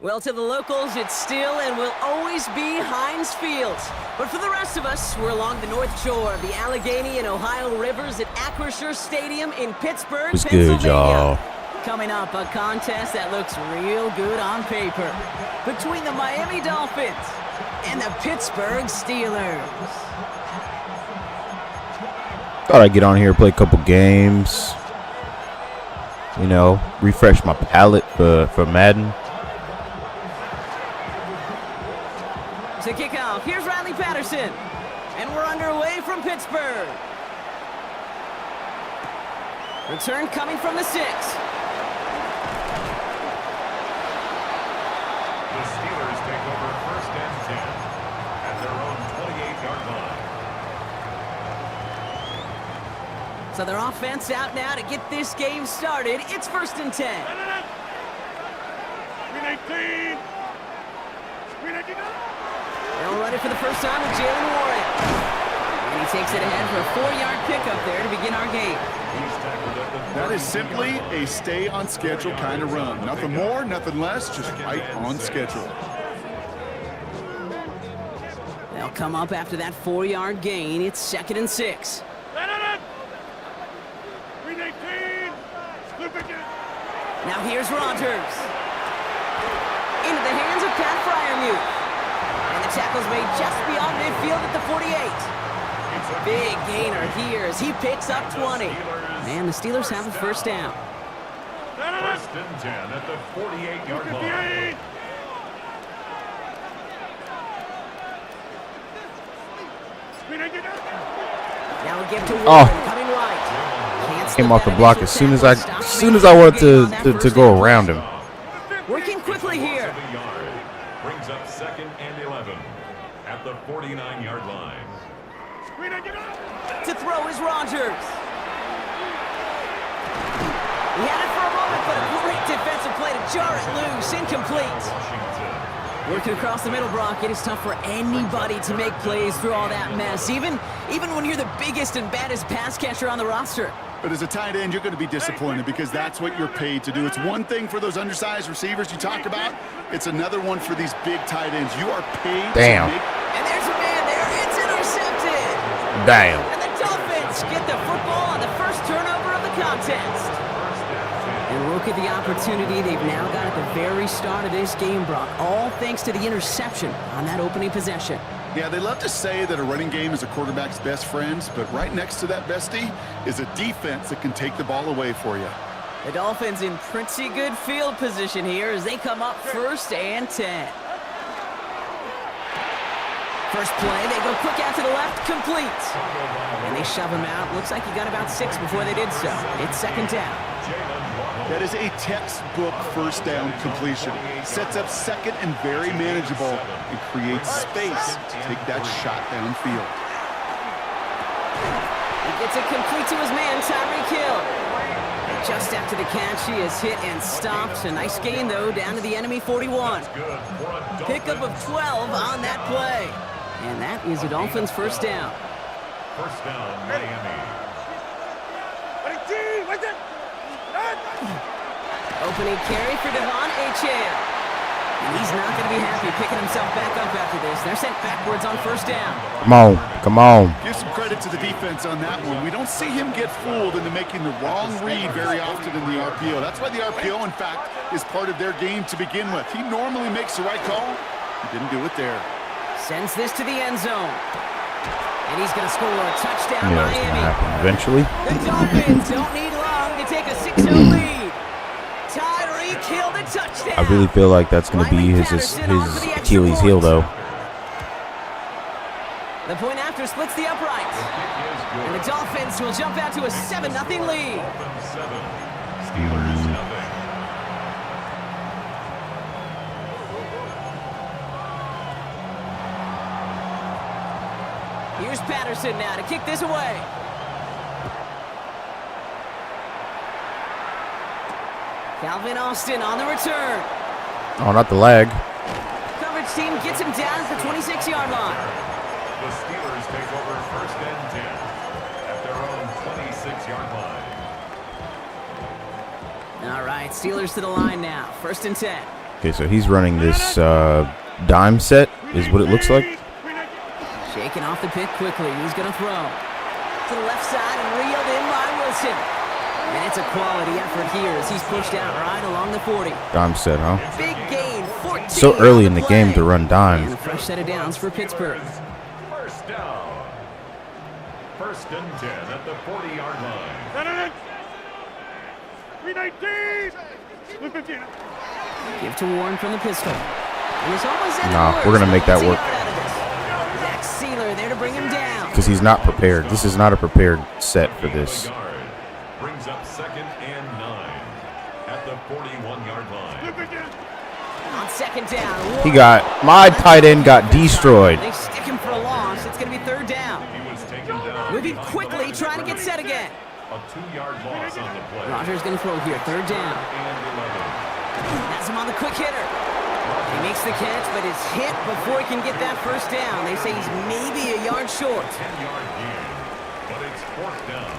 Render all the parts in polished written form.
Well, to the locals, it's still and will always be Heinz Field. But for the rest of us, we're along the north shore of the Allegheny and Ohio Rivers at Acrisure Stadium in Pittsburgh, What's Pennsylvania. good, y'all? Coming up, a contest that looks real good on paper between the Miami Dolphins and the Pittsburgh Steelers. Thought I'd get on here, play a couple games. You know, refresh my palate for Madden. To kick off, here's Riley Patterson. And we're underway from Pittsburgh. Return coming from the 6. The Steelers take over 1st and 10 at their own 28-yard line. So their offense out now to get this game started. It's 1st and 10. They'll run it for the first time with Jalen Warren. And he takes it ahead for a 4-yard pickup there to begin our game. That is simply a stay-on-schedule kind of run. Nothing more, nothing less, just right on schedule. They'll come up after that 4-yard gain. It's 2nd and 6. Now here's Rodgers. Into the hands of Pat Fryermuth. And the tackle's made just beyond midfield at the 48. Big gainer here as he picks up 20. And the Steelers have a first down. 1st and 10 at the 48-yard line. Now we give to Warren, coming right. Came off the block as soon as I wanted to go around him. Working quickly here. Brings up 2nd and 11 at the 49-yard line. To throw is Rodgers. He had it for a moment, but a great defensive play to jar it loose. Incomplete. Working across the middle, Brock, it is tough for anybody to make plays through all that mess, even when you're the biggest and baddest pass catcher on the roster. But as a tight end, you're going to be disappointed because that's what you're paid to do. It's one thing for those undersized receivers you talked about. It's another one for these big tight ends. You are paid to make... And there's a man there. It's intercepted. Damn. And the Dolphins get the football on the first turnover of the contest. And look at the opportunity they've now got at the very start of this game, Brock. All thanks to the interception on that opening possession. Yeah, they love to say that a running game is a quarterback's best friend, but right next to that bestie is a defense that can take the ball away for you. The Dolphins in pretty good field position here as they come up 1st and 10. First play, they go quick out to the left, complete. And they shove him out. Looks like he got about 6 before they did so. It's 2nd down. That is a textbook first down completion. Sets up 2nd and very manageable and creates space to take that shot downfield. He gets it complete to his man, Tyreek Hill. And just after the catch, he is hit and stopped. A nice gain, though, down to the enemy 41. Pickup of 12 on that play. And that is a Dolphins first down. First down, Miami. Opening carry for Devon Achane. And he's not going to be happy picking himself back up after this. They're sent backwards on first down. Come on. Give some credit to the defense on that one. We don't see him get fooled into making the wrong read very often in the RPO. That's why the RPO, in fact, is part of their game to begin with. He normally makes the right call. He didn't do it there. Sends this to the end zone. And he's going to score a touchdown, Yeah, it's Miami. gonna happen eventually. The Dolphins don't need long to take a 6-0 lead. Tyreek Hill the touchdown. I really feel like that's going to be his Achilles heel, though. The point after splits the uprights. And the Dolphins will jump out to a 7-0 lead. Steelers nothing. Here's Patterson now to kick this away. Calvin Austin on the return. Oh, not the lag. Coverage team gets him down at the 26-yard line. The Steelers take over 1st and 10 at their own 26-yard line. All right, Steelers to the line now. 1st and 10. Okay, so he's running this dime set, is what it looks like. Shaking off the pick quickly. He's going to throw to the left side and reeled in by Wilson. And it's a quality effort here as he's pushed out right along the 40. Dime set, huh? Big gain, 14. So early in the play. game to run dime. And a fresh set of downs for Pittsburgh. First down. First and 10 at the 40-yard line. 319. Give to Warren from the pistol. It was almost at Nah, the we're gonna make that work. Zach Sealer there to bring him down. Because he's not prepared. This is not a prepared set for this. Brings up 2nd and 9 at the 41-yard line. On 2nd down. He got, my tight end got destroyed. They stick him for a loss. It's going to be 3rd down. He was taken down. Moving quickly, trying to get set again. A 2-yard loss on the play. Rogers going to throw here. 3rd down. And Has him on the quick hitter. He makes the catch, but is hit before he can get that first down. They say he's maybe a yard short. 10-yard gain, but it's 4th down.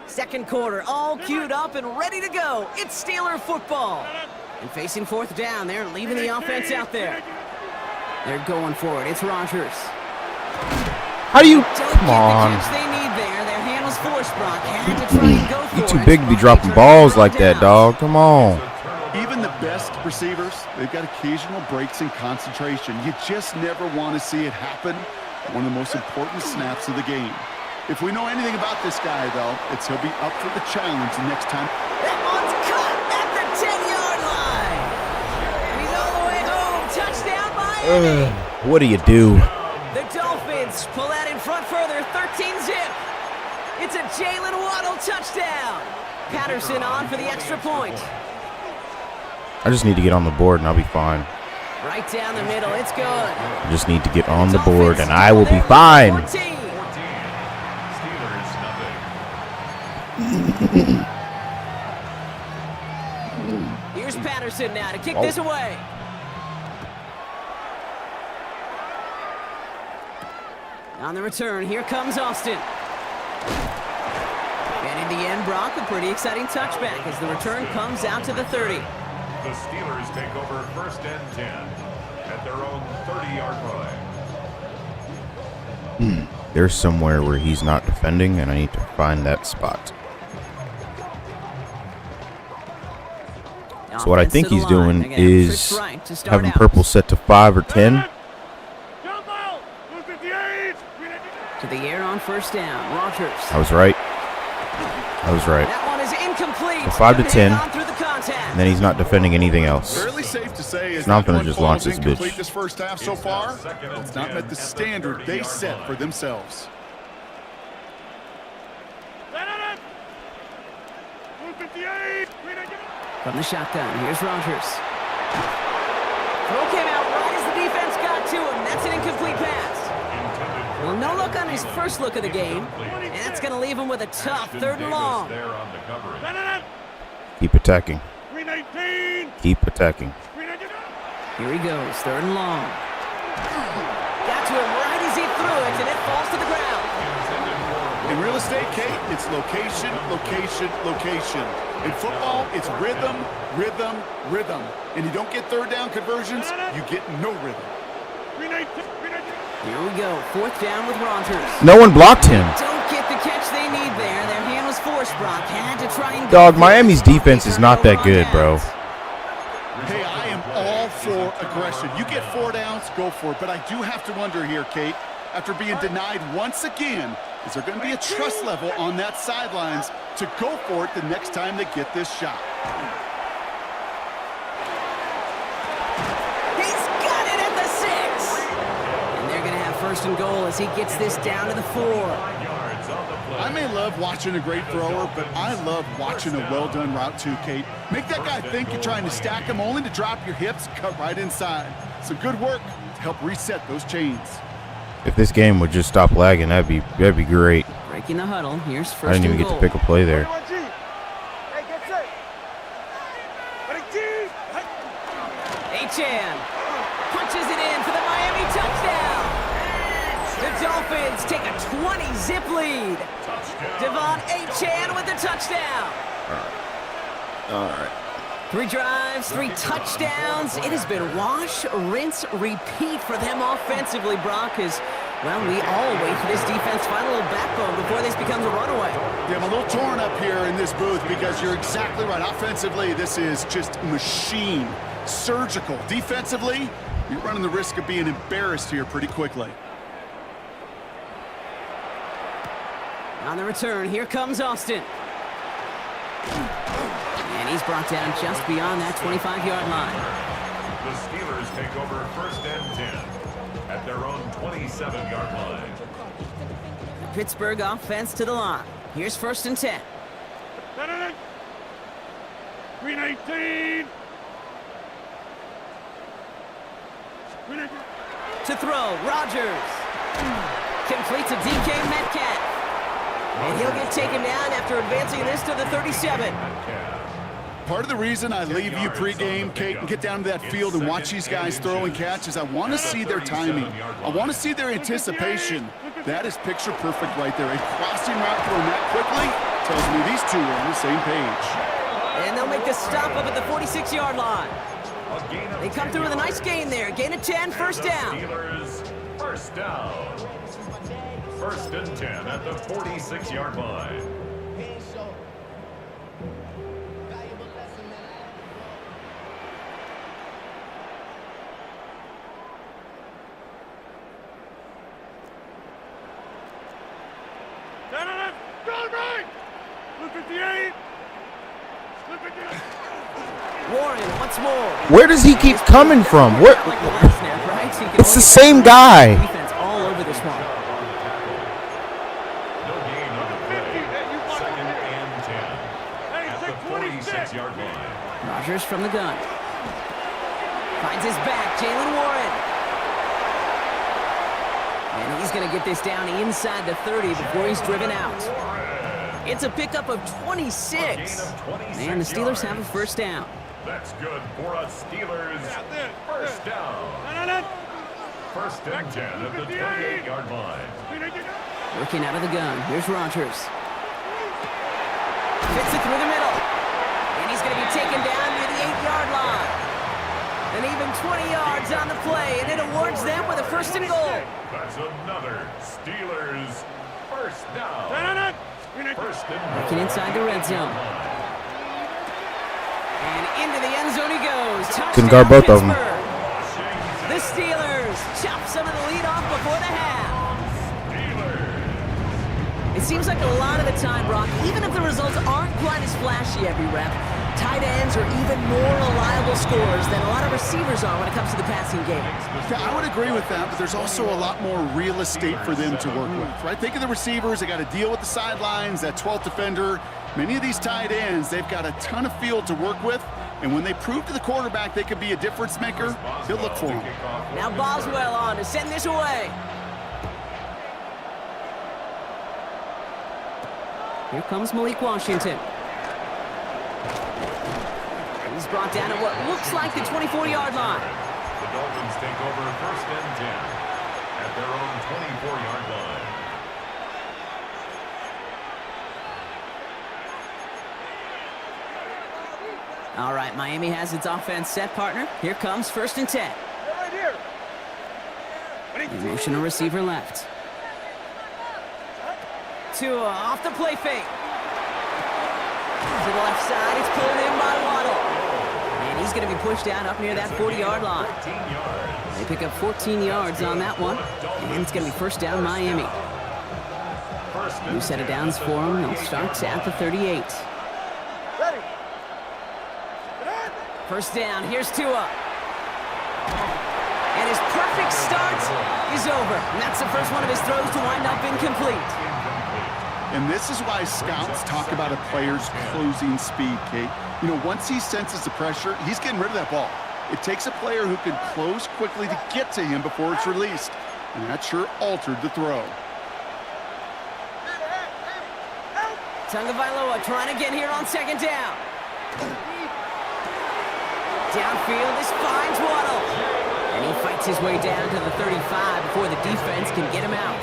Second quarter, all queued up and ready to go. It's Steeler football. And facing 4th down, they're leaving the offense out there. They're going for it. It's Rogers. How do you, Don't come on. get the catch they need there. Their hand was forced, Brock. Had to try and go for You it. too big to be dropping balls like that, dog. Come on. Even the best receivers, they've got occasional breaks in concentration. You just never want to see it happen at one of the most important snaps of the game. If we know anything about this guy, though, it's he'll be up for the challenge the next time. That one's cut at the 10-yard line. He's all the way home. Touchdown, Miami. What do you do? The Dolphins pull out in front further. 13-zip. It's a Jalen Waddle touchdown. Patterson on for the extra point. I just need to get on the board and I'll be fine. Right down the middle. It's good. I just need to get on the board and I will be fine. 14. Steelers nothing. Here's Patterson now to kick this away. On the return, here comes Austin. And in the end, Brock, a pretty exciting touchback as the return comes out to the 30. The Steelers take over 1st and 10 at their own 30-yard line. There's somewhere where he's not defending and I need to find that spot. So what I think he's doing is having purple set to 5 or 10. To the air on 1st down. Rogers. I was right. I was right. That one is incomplete. So 5 to 10. On through the contact. And then he's not defending anything else. Fairly safe to say is Now I'm that gonna one just ball launch is this incomplete bitch. this first half so far. It's not met the standard they set for themselves. From the shotgun, here's Rogers. Throw came out right as the defense got to him. That's an incomplete pass. Well, no look on his first look of the game. And that's going to leave him with a tough 3rd and long. There on the coverage. Keep attacking. Keep attacking. Here he goes, 3rd and long. Got to him right as he threw it, and it falls to the ground. In real estate, Kate, it's location, location, location. In football, it's rhythm, rhythm, rhythm. And you don't get 3rd down conversions, you get no rhythm. Here we go, 4th down with Rogers. No one blocked him. Don't get the catch they need there. Their hand was forced, Brock. Had to try and Dog, Miami's defense is not that good, bro. Hey, I am all for aggression. You get 4 downs, go for it. But I do have to wonder here, Kate, after being denied once again, is there going to be a trust level on that sidelines to go for it the next time they get this shot? He's got it at the 6. And they're going to have 1st and goal as he gets this down to the 4. I may love watching a great thrower, but I love watching a well-done route too, Kate. Make that guy think you're trying to stack him only to drop your hips, cut right inside. Some good work to help reset those chains. If this game would just stop lagging, that'd be great. Breaking the huddle. Here's 1st I didn't even and get to goal. pick a play there. Achan punches it in for the Miami touchdown. The Dolphins Bucks take a 20-zip lead. Devon Achane with the touchdown. All right. 3 drives, 3 touchdowns. It has been wash, rinse, repeat for them offensively, Brock, as, well, we all wait for this defense to find a little backbone before this becomes a runaway. Yeah, I'm a little torn up here in this booth because you're exactly right. Offensively, this is just machine, surgical. Defensively, you're running the risk of being embarrassed here pretty quickly. On the return, here comes Austin. And he's brought down just beyond that 25-yard line. The Steelers take over 1st and 10 at their own 27-yard line. The Pittsburgh offense to the line. Here's 1st and 10. 319. To throw, Rodgers. Complete to DK Metcalf. And he'll get taken down after advancing this to the 37. Part of the reason I leave you pregame, Kate, and get down to that field and watch these guys throw and catch is I want to see their timing. I want to see their anticipation. That is picture perfect right there. A crossing route thrown that quickly tells me these two are on the same page. And they'll make the stop up at the 46-yard line. They come through with a nice gain there. Gain of 10, 1st down. Steelers, 1st down. 1st and 10 at the 46-yard line. Warren once more. Where does he keep coming from? Where? Like the last snap, right? So you can It's the always same see guy. Defense all over this one. No gain on the play. 2nd and 10 at the 46-yard line. Rodgers from the gun. Finds his back, Jalen Warren. And he's going to get this down inside the 30 before he's driven out. It's a pickup of 26. And the Steelers have a 1st down. That's good for a Steelers 1st down. 1st and 10 at the 28-yard line. Working out of the gun. Here's Rodgers. Fits it through the middle. And he's going to be taken down near the 8-yard line. And even 20 yards on the play, and it awards them with a 1st and goal. That's another Steelers 1st down. 1st and Working inside the red zone. And into the end zone he goes. Touchdown, Couldn't guard both of them. Pittsburgh. The Steelers chop some of the lead off before the half. It seems like a lot of the time, Brock, even if the results aren't quite as flashy every rep, tight ends are even more reliable scorers than a lot of receivers are when it comes to the passing game. Yeah, I would agree with that, but there's also a lot more real estate for them to work with, right? Think of the receivers. They got to deal with the sidelines, that 12th defender. Many of these tight ends, they've got a ton of field to work with, and when they prove to the quarterback they could be a difference maker, he'll look for them. Now Boswell on to send this away. Here comes Malik Washington. He's brought down at what looks like the 24-yard line. The Dolphins take over 1st and 10 at their own 24-yard line. All right, Miami has its offense set, partner. Here comes 1st and 10. Right here. Emotional receiver left. Tua off the play fake. To the left side, it's pulled in by Waddle. And he's going to be pushed out up near that 40-yard line. They pick up 14 yards on that one. And it's going to be 1st down Miami. New set of downs for them. They'll start at the 38. Ready. 1st down, here's Tua. And his perfect start is over. And that's the first one of his throws to wind up incomplete. And this is why scouts talk about a player's closing speed, Kate. You know, once he senses the pressure, he's getting rid of that ball. It takes a player who can close quickly to get to him before it's released. And that sure altered the throw. Tagovailoa trying to get here on 2nd down. Downfield, this finds Waddle. And he fights his way down to the 35 before the defense can get him out.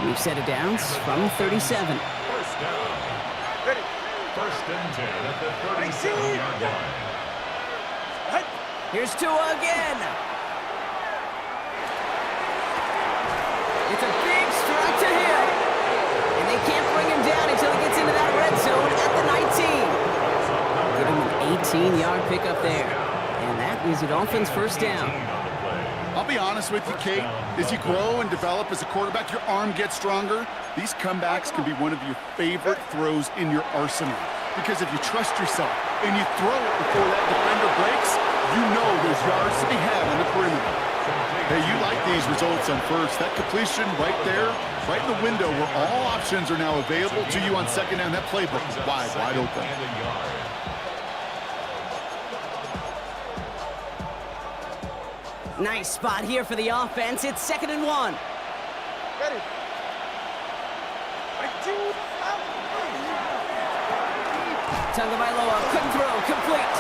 We've set it down from 37. First down. First and 10 at the 37-yard line. Here's Tua again. It's a big strike to him. And they can't bring him down until he gets into that red zone at the 19. Give him an 18-yard pickup there. And that is the Dolphins' first down. I'll be honest with you, Kate. As you grow and develop as a quarterback, your arm gets stronger. These comebacks can be one of your favorite throws in your arsenal. Because if you trust yourself and you throw it before that defender breaks, you know there's yards to be had on the perimeter. Hey, you like these results on first. That completion right there, right in the window where all options are now available to you on second down. That playbook is wide open. Nice spot here for the offense. It's 2nd and 1. Ready. Tagovailoa couldn't throw, complete.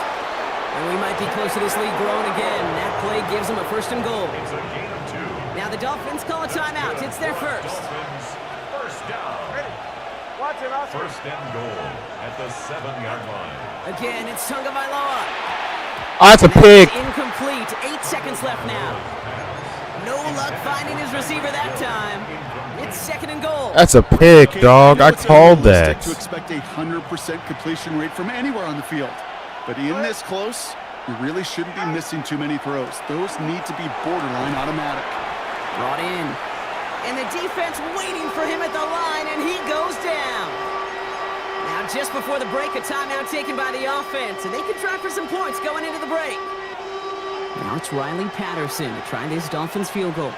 And we might be close to this lead growing again. That play gives them a 1st and goal. It's a gain of 2. Now the Dolphins call a timeout. It's their first. Dolphins, first down. Ready. Watch it, Oscar. First and goal at the 7-yard line. Again, it's Tagovailoa. Oh, that's a pick. Incomplete. 8 seconds left now. No luck finding his receiver that time. It's 2nd and goal. That's a pick, dog. I called that. To expect a 100% completion rate from anywhere on the field. But in this close, you really shouldn't be missing too many throws. Those need to be borderline automatic. Brought in. And the defense waiting for him at the line, and he goes down. Now, just before the break, a timeout taken by the offense, and they can try for some points going into the break. Now it's Riley Patterson to try this Dolphins field goal.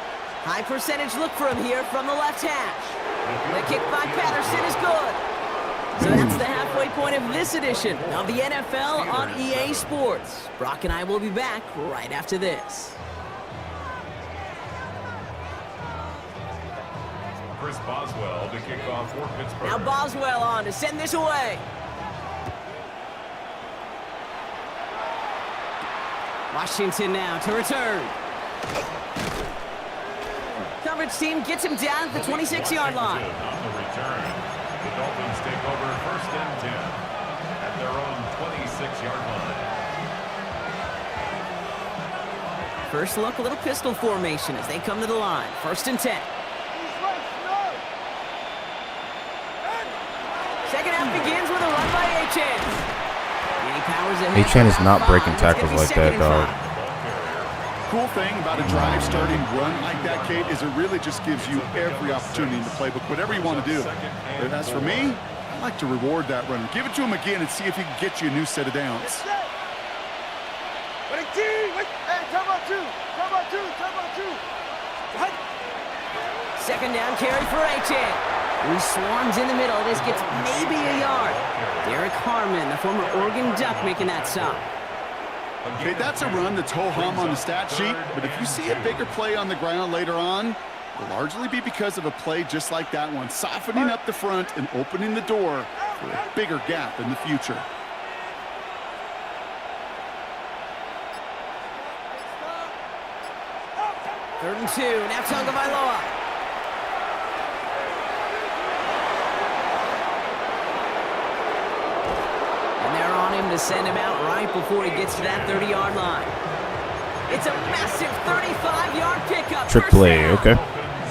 High percentage look for him here from the left hash. The kick by Patterson is good. So that's the halfway point of this edition of the NFL on EA Sports. Brock and I will be back right after this. Chris Boswell to kick off for Pittsburgh. Now Boswell on to send this away. Washington now to return. Coverage team gets him down at the 26-yard line. On the return, the Dolphins take over 1st and 10 at their own 26-yard line. First look, a little pistol formation as they come to the line. 1st and 10. Second half begins with a run by Achane. And he powers ahead. Achane is not breaking tackles like that, dog. Cool thing about a drive starting run like that, Kate, is it really just gives you every opportunity in the playbook, whatever you want to do. But as for me, I like to reward that runner. Give it to him again and see if he can get you a new set of downs. Hey, time out two. Second down carry for Achane. He swarms in the middle. This gets maybe a yard. Derek Harmon, the former Oregon Duck, making that stop. Okay, that's a run that's ho-hum on the stat sheet, but if you see a bigger play on the ground later on, it'll largely be because of a play just like that one, softening up the front and opening the door for a bigger gap in the future. Third and 2. Now Tagovailoa. To send him out right before he gets to that 30-yard line. It's a massive 35-yard pickup. Trick play, okay.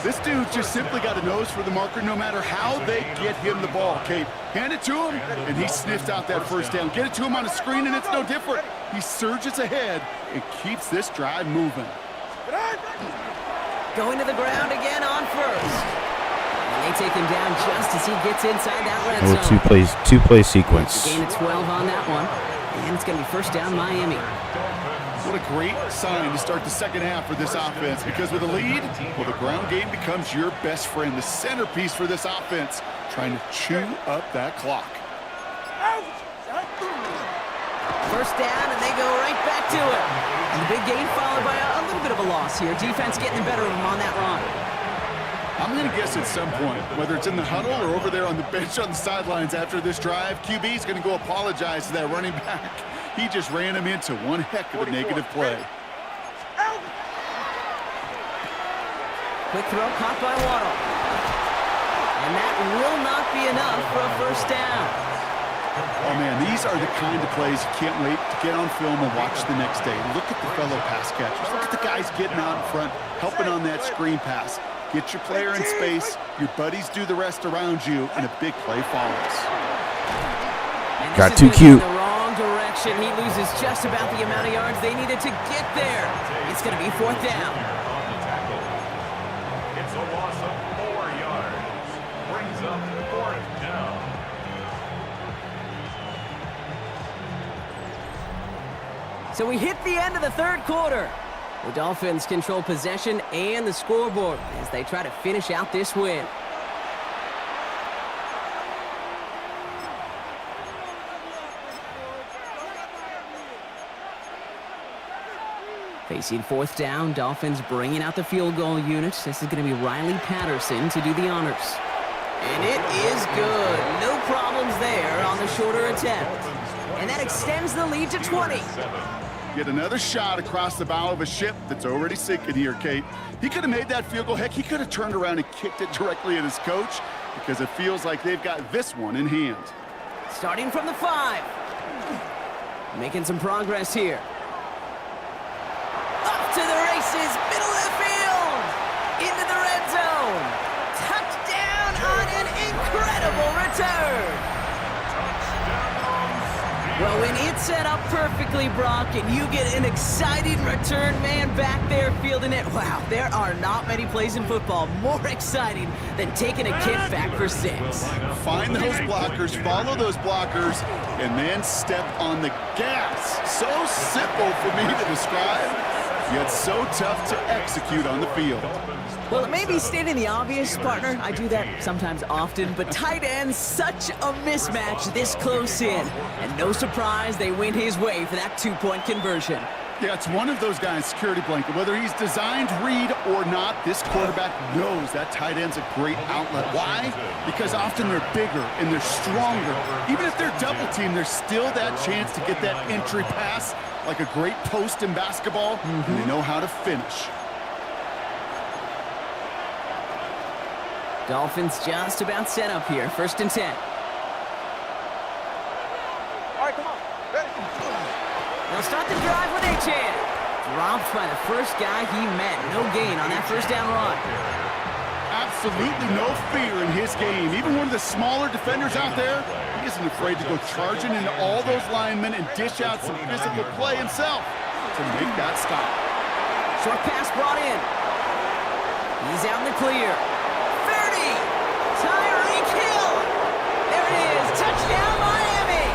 This dude just simply got a nose for the marker no matter how they get him the ball, Kate. Hand it to him, and he sniffs out that first down. Get it to him on a screen, and it's no different. He surges ahead and keeps this drive moving. Going to the ground again on first. And they take him down just as he gets inside that red zone. Two-play sequence. Gain of 12 on that one. And it's going to be first down Miami. What a great sign to start the second half for this offense, because with a lead, well, the ground game becomes your best friend, the centerpiece for this offense, trying to chew up that clock. First down, and they go right back to it. And the big gain followed by a little bit of a loss here. Defense getting the better of them on that run. I'm going to guess at some point, whether it's in the huddle or over there on the bench on the sidelines after this drive, QB's going to go apologize to that running back. He just ran him into one heck of a negative play. Quick throw caught by Waddle. And that will not be enough for a first down. Oh, man, these are the kind of plays you can't wait to get on film and watch the next day. Look at the fellow pass catchers. Look at the guys getting out in front, helping on that screen pass. Get your player in space, your buddies do the rest around you, and a big play follows. Got too cute. In the wrong direction. He loses just about the amount of yards they needed to get there. It's going to be fourth down. It's a loss of 4 yards. Brings up fourth down. So we hit the end of the third quarter. The Dolphins control possession and the scoreboard as they try to finish out this win. Facing fourth down, Dolphins bringing out the field goal unit. This is going to be Riley Patterson to do the honors. And it is good. No problems there on the shorter attempt. And that extends the lead to 20. Get another shot across the bow of a ship that's already sinking here, Kate. He could have made that field goal. Heck, he could have turned around and kicked it directly at his coach because it feels like they've got this one in hand. Starting from the 5. Making some progress here. Up to the races, middle of the field. Into the red zone. Touchdown on an incredible return. Well, when it's set up perfectly, Brock, and you get an exciting return man back there fielding it, wow, there are not many plays in football more exciting than taking a kickback for 6. Find those blockers, follow those blockers, and then step on the gas. So simple for me to describe, yet so tough to execute on the field. Well, it may be stating the obvious, partner. I do that sometimes often, but tight ends, such a mismatch this close in. And no surprise, they went his way for that 2-point conversion. Yeah, it's one of those guys, security blanket. Whether he's designed read or not, this quarterback knows that tight end's a great outlet. Why? Because often they're bigger and they're stronger. Even if they're double teamed, there's still that chance to get that entry pass like a great post in basketball, and they know how to finish. Dolphins just about set up here. First and 10. All right, come on. Ready? They'll start the drive with H.A. Dropped by the first guy he met. No gain on that first down run. Absolutely no fear in his game. Even one of the smaller defenders out there, he isn't afraid to go charging into all those linemen and dish out some physical play himself to make that stop. Short pass brought in. He's out in the clear. 30. Tyreek Hill. There it is. Touchdown, Miami.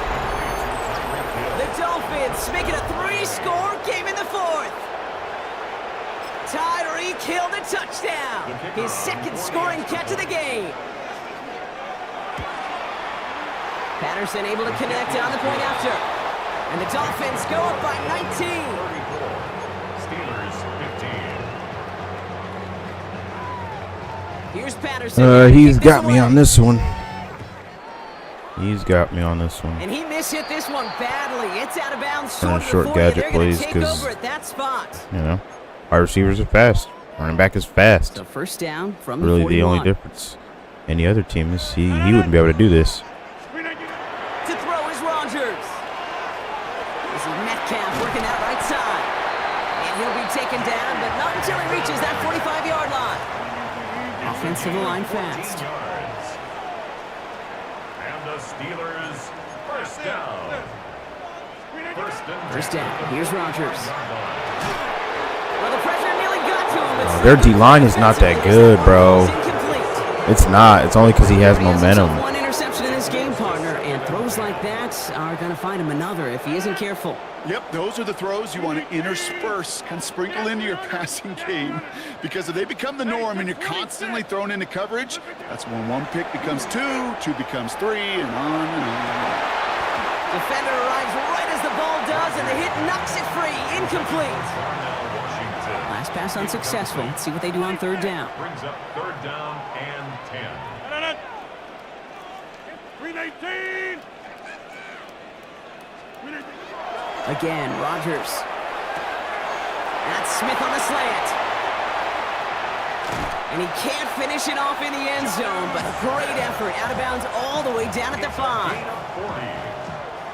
The Dolphins making a 3-score game in the fourth. Tyreek Hill the touchdown. His second scoring catch of the game. Patterson able to connect on the point after. And the Dolphins go up by 19. Here's Patterson. He's got me on this one. He's got me on this one. And he mishit this one badly. It's out of bounds. Running short gadget plays because, you know, our receivers are fast. Running back is fast. So first down from the really 41. the only difference. Any other team is he wouldn't be able to do this. To throw is Rogers. This is Metcalf working that right side. And he'll be taken down, but not until he reaches that 45-yard line. Offensive line fast. And the Steelers first down. First down. Here's Rogers. Well, the pressure nearly got to him. But Their D-line is not that good, bro. It's not. It's only because he has momentum. One interception in this game, partner, and throws like that are going to find him another if he isn't careful. Yep, those are the throws you want to intersperse and sprinkle into your passing game, because if they become the norm and you're constantly thrown into coverage, that's when one pick becomes two becomes three, and on and on. Defender arrives right as the ball does, and the hit knocks it free. Incomplete. Last pass unsuccessful. Let's see what they do on third down. Brings up third down and 10. 319. Again, Rogers. That's Smith on the slant. And he can't finish it off in the end zone, but a great effort. Out of bounds all the way down at the 5. Gain of 40.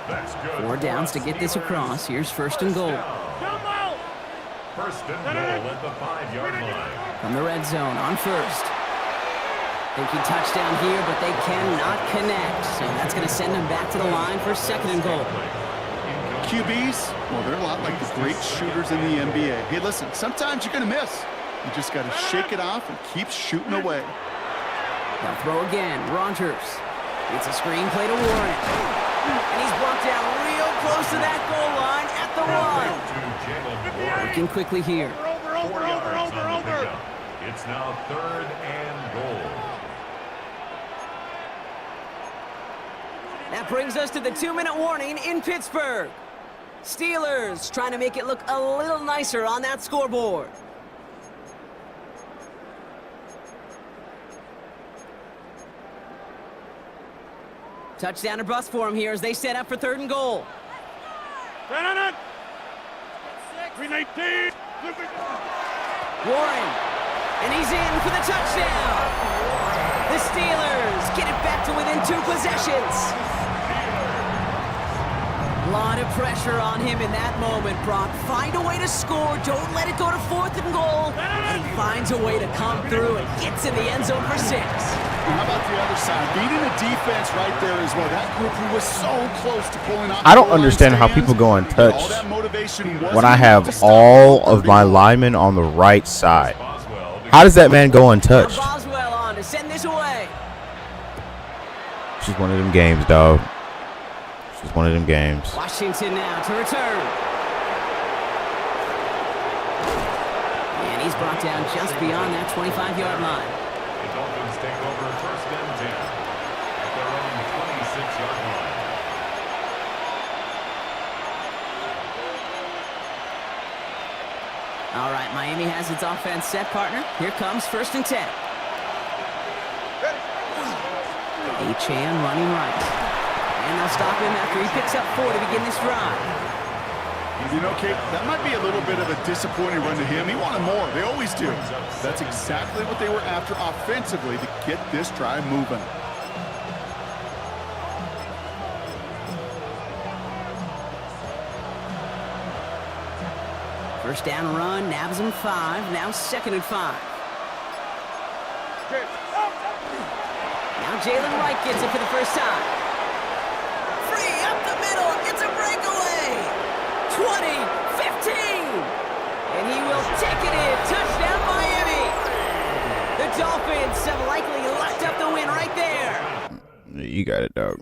That's good. 4 downs to get this across. Here's first and goal. First and goal at the 5-yard line. From the red zone on first. Thinking touchdown here, but they cannot connect. So that's going to send them back to the line for second and goal. QBs, well, they're a lot like the great shooters in the NBA. Hey, listen, sometimes you're going to miss. You just got to shake it off and keep shooting away. They'll throw again. Rogers. It's a screen play to Warren. And he's brought down real close to that goal line at the 1. Working quickly here. 4 yards on the pickup. It's now 3rd and goal. That brings us to the 2-minute warning in Pittsburgh. Steelers trying to make it look a little nicer on that scoreboard. Touchdown or bust for him here as they set up for 3rd and goal. 319. Warren, and he's in for the touchdown. The Steelers get it back to within 2 possessions. A lot of pressure on him in that moment, Brock. Find a way to score. Don't let it go to 4th and goal. And he finds a way to come through and gets in the end zone for 6. How about the other side? Beating the defense right there as well. That group who was so close to pulling off. I don't understand how people go and touch All that motivation when I have all of my linemen on the right side. How does that man go untouched? Boswell on to send this away. It's just one of them games, dog. It's just one of them games. Washington now to return. And he's brought down just beyond that 25-yard line. The Dolphins take over 1st and 10 at their own 26-yard line. All right, Miami has its offense set, partner. Here comes 1st and 10. Achane running right. And they'll stop him after he picks up 4 to begin this drive. You know, Kate, that might be a little bit of a disappointing run to him. He wanted more. They always do. That's exactly what they were after offensively to get this drive moving. First down run, nabs him 5. Now 2nd and 5. Now Jalen Wright gets it for the first time. Free up the middle. It's a breakaway. 20, 15. And he will take it in. Touchdown, Miami. The Dolphins have likely locked up the win right there. You got it, dog.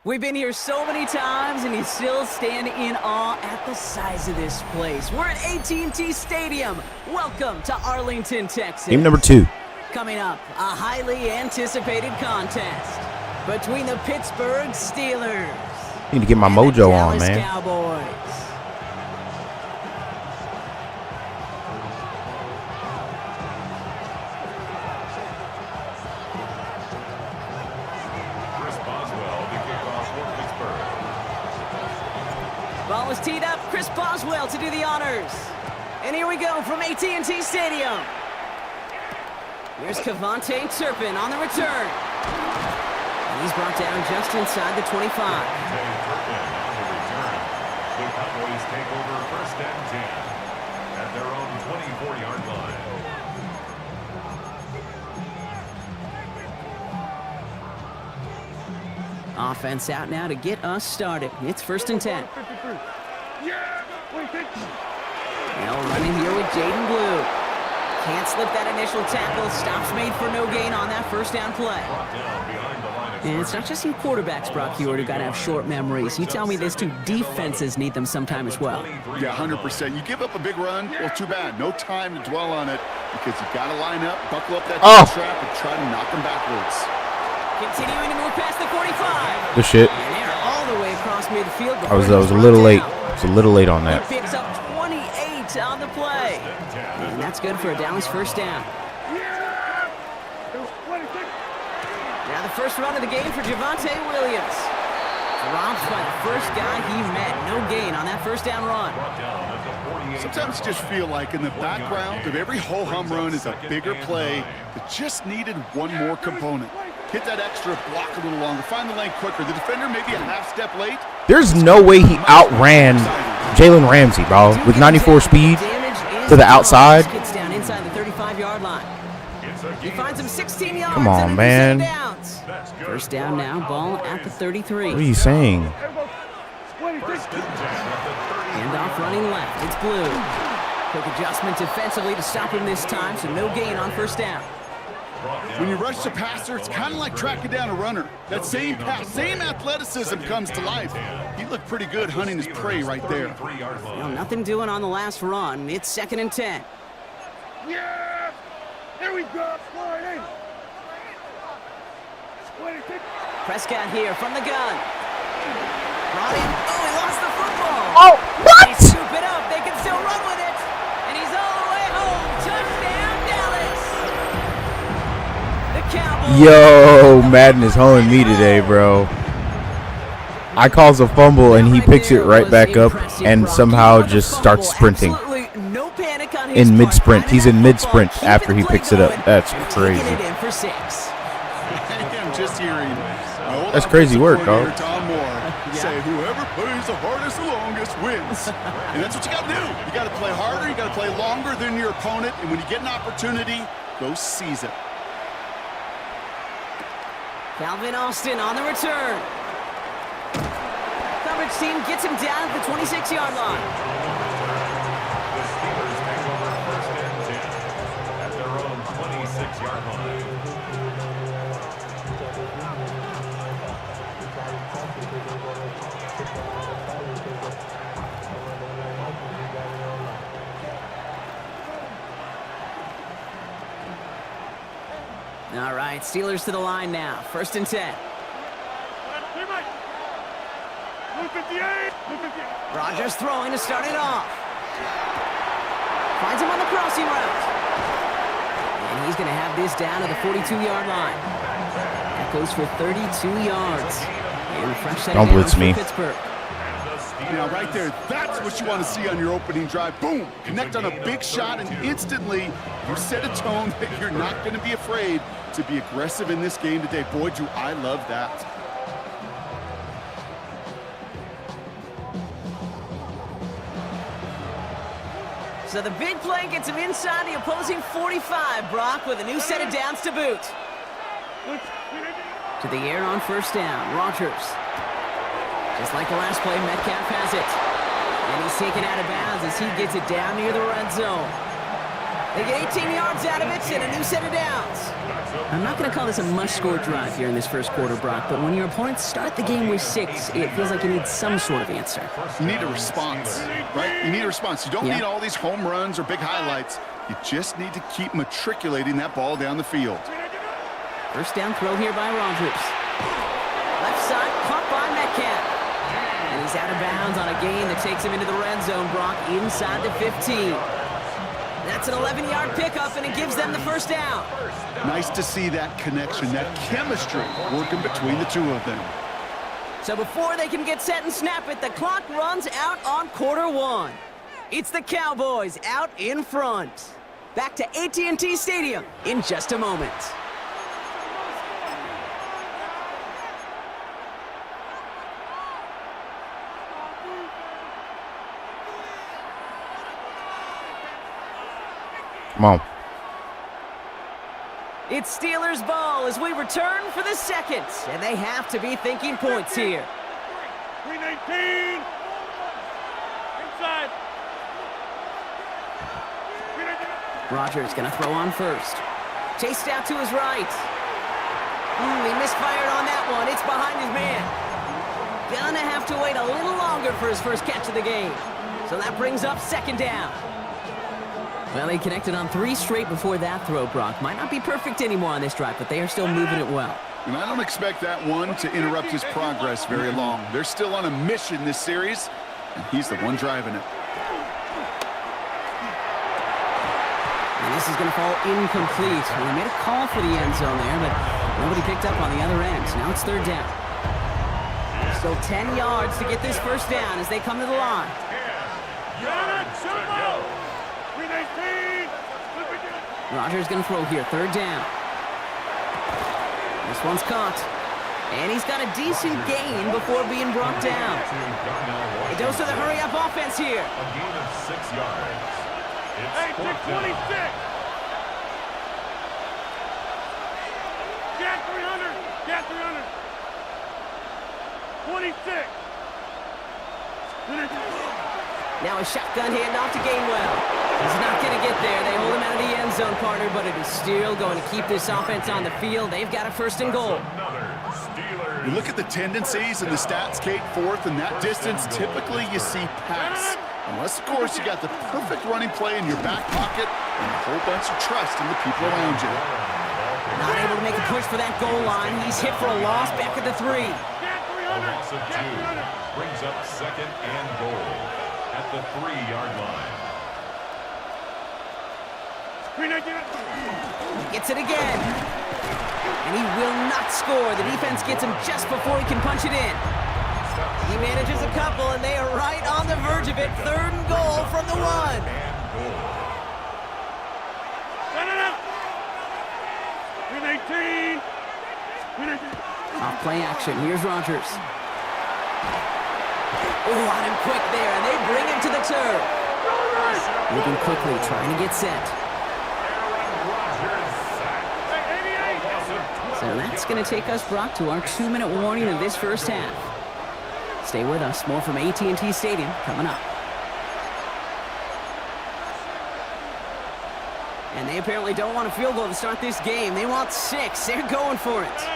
We've been here so many times, and you still stand in awe at the size of this place. We're at AT&T Stadium. Welcome to Arlington, Texas. Team number 2. Coming up, a highly anticipated contest between the Pittsburgh Steelers Need to get my and the mojo on, Dallas man. Cowboys. Ball is teed up. Chris Boswell to do the honors. And here we go from AT&T Stadium. Here's Kevontae Turpin on the return. And he's brought down just inside the 25. Turpin on the return. The Cowboys take over 1st and 10 at their own 24-yard line. Offense out now to get us started. It's 1st and 10. Now running here with Jaden Blue. Can't slip that initial tackle. Stops made for no gain on that first down play. Brought down behind the line of And it's not just you quarterbacks, Brock Hewitt, who got to have short memories. You tell me these two defenses need them sometime as well. Yeah, 100%. You give up a big run, well, too bad. No time to dwell on it because you've got to line up, buckle up that trap, and try to knock them backwards. Continuing to move past the 45. Good shit. And they're all the way across midfield. I was a little late. I was a little late on that. He picks up 28 on the play. And that's good for a Dallas first down. Now the first run of the game for Javonte Williams. Dropped by the first guy he met. No gain on that first down run. Sometimes you just feel like in the background of every ho-hum run is a bigger play that just needed one more component. Hit that extra block a little longer. Find the lane quicker. The defender maybe a half step late. There's no way he outran Jalen Ramsey, bro, with 94 speed to the outside. Gets down inside the 35-yard line. He finds him 16 yards. Come on, man. First down now, ball at the 33. What are you saying? Handoff running left. It's Blue. Quick adjustment defensively to stop him this time, so no gain on first down. When you rush the passer, it's kind of like tracking down a runner. That same pass, same athleticism comes to life. He looked pretty good hunting his prey right there. Well, nothing doing on the last run. It's 2nd and 10. Yeah! Here we go! Prescott here from the gun. Brought in. Oh, he lost the football. Oh, what? They scoop it up. They can still run with it. And he's all the way home. Touchdown, Dallas. The Cowboys. Yo, Madden is honing me today, bro. I calls a fumble and he picks it right back up and somehow just starts sprinting. No panic on his In mid-sprint. part. He's in mid-sprint after he picks it up. That's crazy. Taking it in for 6. I'm just hearing. That's crazy work, dog. Tom Moore say whoever plays the hardest the longest wins. And that's what you got to do. You got to play harder. You got to play longer than your opponent. And when you get an opportunity, go seize it. Calvin Austin on the return. Coverage team gets him down at the 26-yard line. The Steelers take over first and 10 at their own 26-yard line. All right, Steelers to the line now. 1st and 10. Rodgers throwing to start it off. Finds him on the crossing route. And he's going to have this down to the 42-yard line. That goes for 32 yards. And a fresh set Don't down blitz for me. Pittsburgh. Now, right there, that's what you want to see on your opening drive. Boom! Connect on a big shot, and instantly you set a tone that you're not going to be afraid to be aggressive in this game today. Boy, do I love that. So the big play gets him inside the opposing 45, Brock, with a new set of downs to boot. To the air on first down, Rodgers. Just like the last play, Metcalf has it. And he's taken out of bounds as he gets it down near the red zone. They get 18 yards out of it and a new set of downs. I'm not going to call this a must-score drive here in this first quarter, Brock, but when your opponents start the game with 6, it feels like you need some sort of answer. You need a response, right? You need a response. You don't need all these home runs or big highlights. You just need to keep matriculating that ball down the field. First down throw here by Rodgers. Left side, caught by Metcalf. And he's out of bounds on a gain that takes him into the red zone, Brock, inside the 15. That's an 11-yard pickup, and it gives them the first down. Nice to see that connection, that chemistry working between the two of them. So before they can get set and snap it, the clock runs out on quarter 1. It's the Cowboys out in front. Back to AT&T Stadium in just a moment. Come on. It's Steelers ball as we return for the second, and they have to be thinking points here. 319. Inside. Rodgers going to throw on first. Chased out to his right. He misfired on that one. It's behind his man. Gonna have to wait a little longer for his first catch of the game. So that brings up second down. Well, he connected on 3 straight before that throw, Brock. Might not be perfect anymore on this drive, but they are still moving it well. And I don't expect that one to interrupt his progress very long. They're still on a mission this series, and he's the one driving it. And this is going to fall incomplete. Well, he made a call for the end zone there, but nobody picked up on the other end. Now it's third down. Still 10 yards to get this first down as they come to the line. Rodgers going to throw here, third down. This one's caught. And he's got a decent gain before being brought down. It goes to the hurry-up offense here. A gain of 6 yards. Hey, 626. Jack 300. Jack 300. 26. Now a shotgun handoff to Gainwell. He's not going to get there. They hold him out of the end zone, partner, but it is still going to keep this offense on the field. They've got a first and goal. You look at the tendencies and the stats, Kate, fourth and that distance, typically you see pass. Unless, of course, you got the perfect running play in your back pocket and a whole bunch of trust in the people around you. Not able to make a push for that goal line. He's hit for a loss back at the 3. A loss of 2 brings up second and goal at the 3-yard line. He gets it again. And he will not score. The defense gets him just before he can punch it in. He manages a couple, and they are right on the verge of it. Third and goal from the 1. Off play action. Here's Rodgers. Oh, on him quick there, and they bring him to the turf. Moving quickly, trying to get set. So that's going to take us, Brock, to our 2-minute warning of this first half. Stay with us. More from AT&T Stadium coming up. And they apparently don't want a field goal to start this game. They want 6. They're going for it.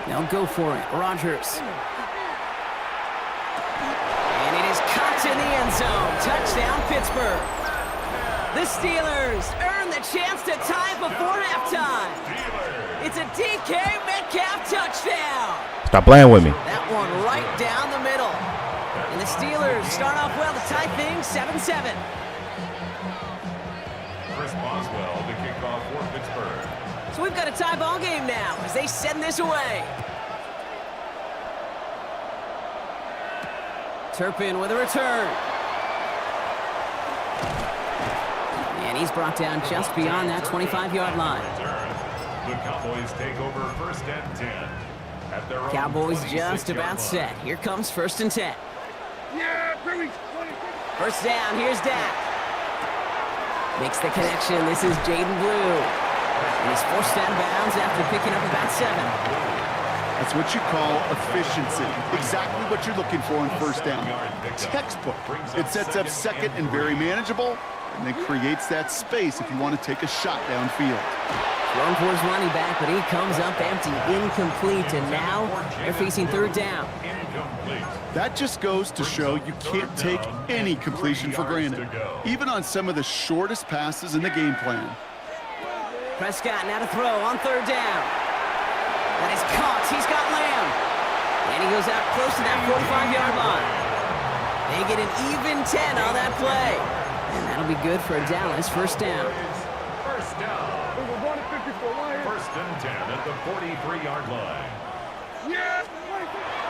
They'll go for it. Rodgers. And it is caught in the end zone. Touchdown, Pittsburgh. The Steelers earn the chance to tie before halftime. It's a DK Metcalf touchdown. Stop playing with me. That one right down the middle. And the Steelers start off well to tie things 7-7. Chris Boswell to kick off for Pittsburgh. So we've got a tie ball game now as they send this away. Turpin with a return. And he's brought down just beyond that 25-yard line. The Cowboys take over first and 10. At their own Cowboys just 26-yard about line. set. Here comes first and 10. Yeah, First down, here's Dak. Makes the connection. This is Jaden Blue. And he's forced out of bounds after picking up about 7. That's what you call efficiency. Exactly what you're looking for on first down. Textbook. It sets up second and very manageable, and then creates that space if you want to take a shot downfield. Thrown towards running back, but he comes up empty, incomplete, and now they're facing third down. That just goes to show you can't take any completion for granted, even on some of the shortest passes in the game plan. Prescott now to throw on third down. That is caught. He's got Lamb. And he goes out close to that 45-yard line. They get an even 10 on that play. And that'll be good for Dallas first down. First down. First and 10 at the 43-yard line.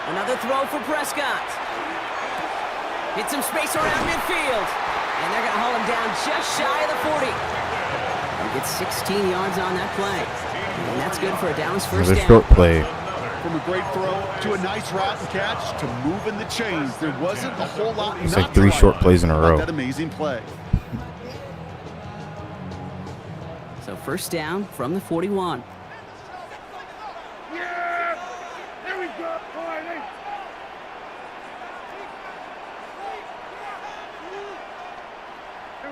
Another throw for Prescott. Hit some space around midfield. And they're going to haul him down just shy of the 40. He gets 16 yards on that play. And that's good for a Dallas first Another down. short play. From a great throw to a nice route and catch to moving the chains, there wasn't a whole lot. It's not like 3 to short like plays in a about row. That amazing play. So first down from the 41. There we go. All right, hey.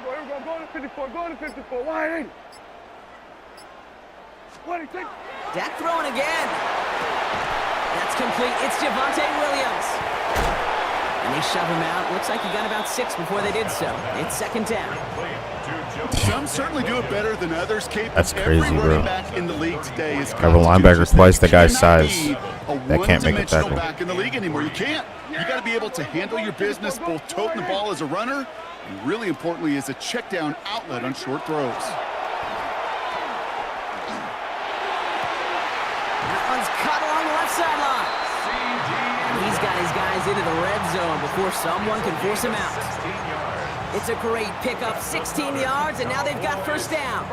Here we go. Go to 54. Go to 54. Wide in. 26. Dak throwing again. That's complete. It's Javonte Williams. And they shove him out. Looks like he got about 6 before they did so. It's second down. Some certainly do it better than others. That's crazy, Every bro. running back in the league today is Have a linebacker twice the guy's size. That can't make a one-dimensional tackle. back in the league anymore. You can't. You got to be able to handle your business, both toting the ball as a runner, and really importantly, as a check down outlet on short throws. That one's cut along the left sideline. And he's got his guys into the red zone before someone can force him out. It's a great pickup, 16 yards, and now they've got first down.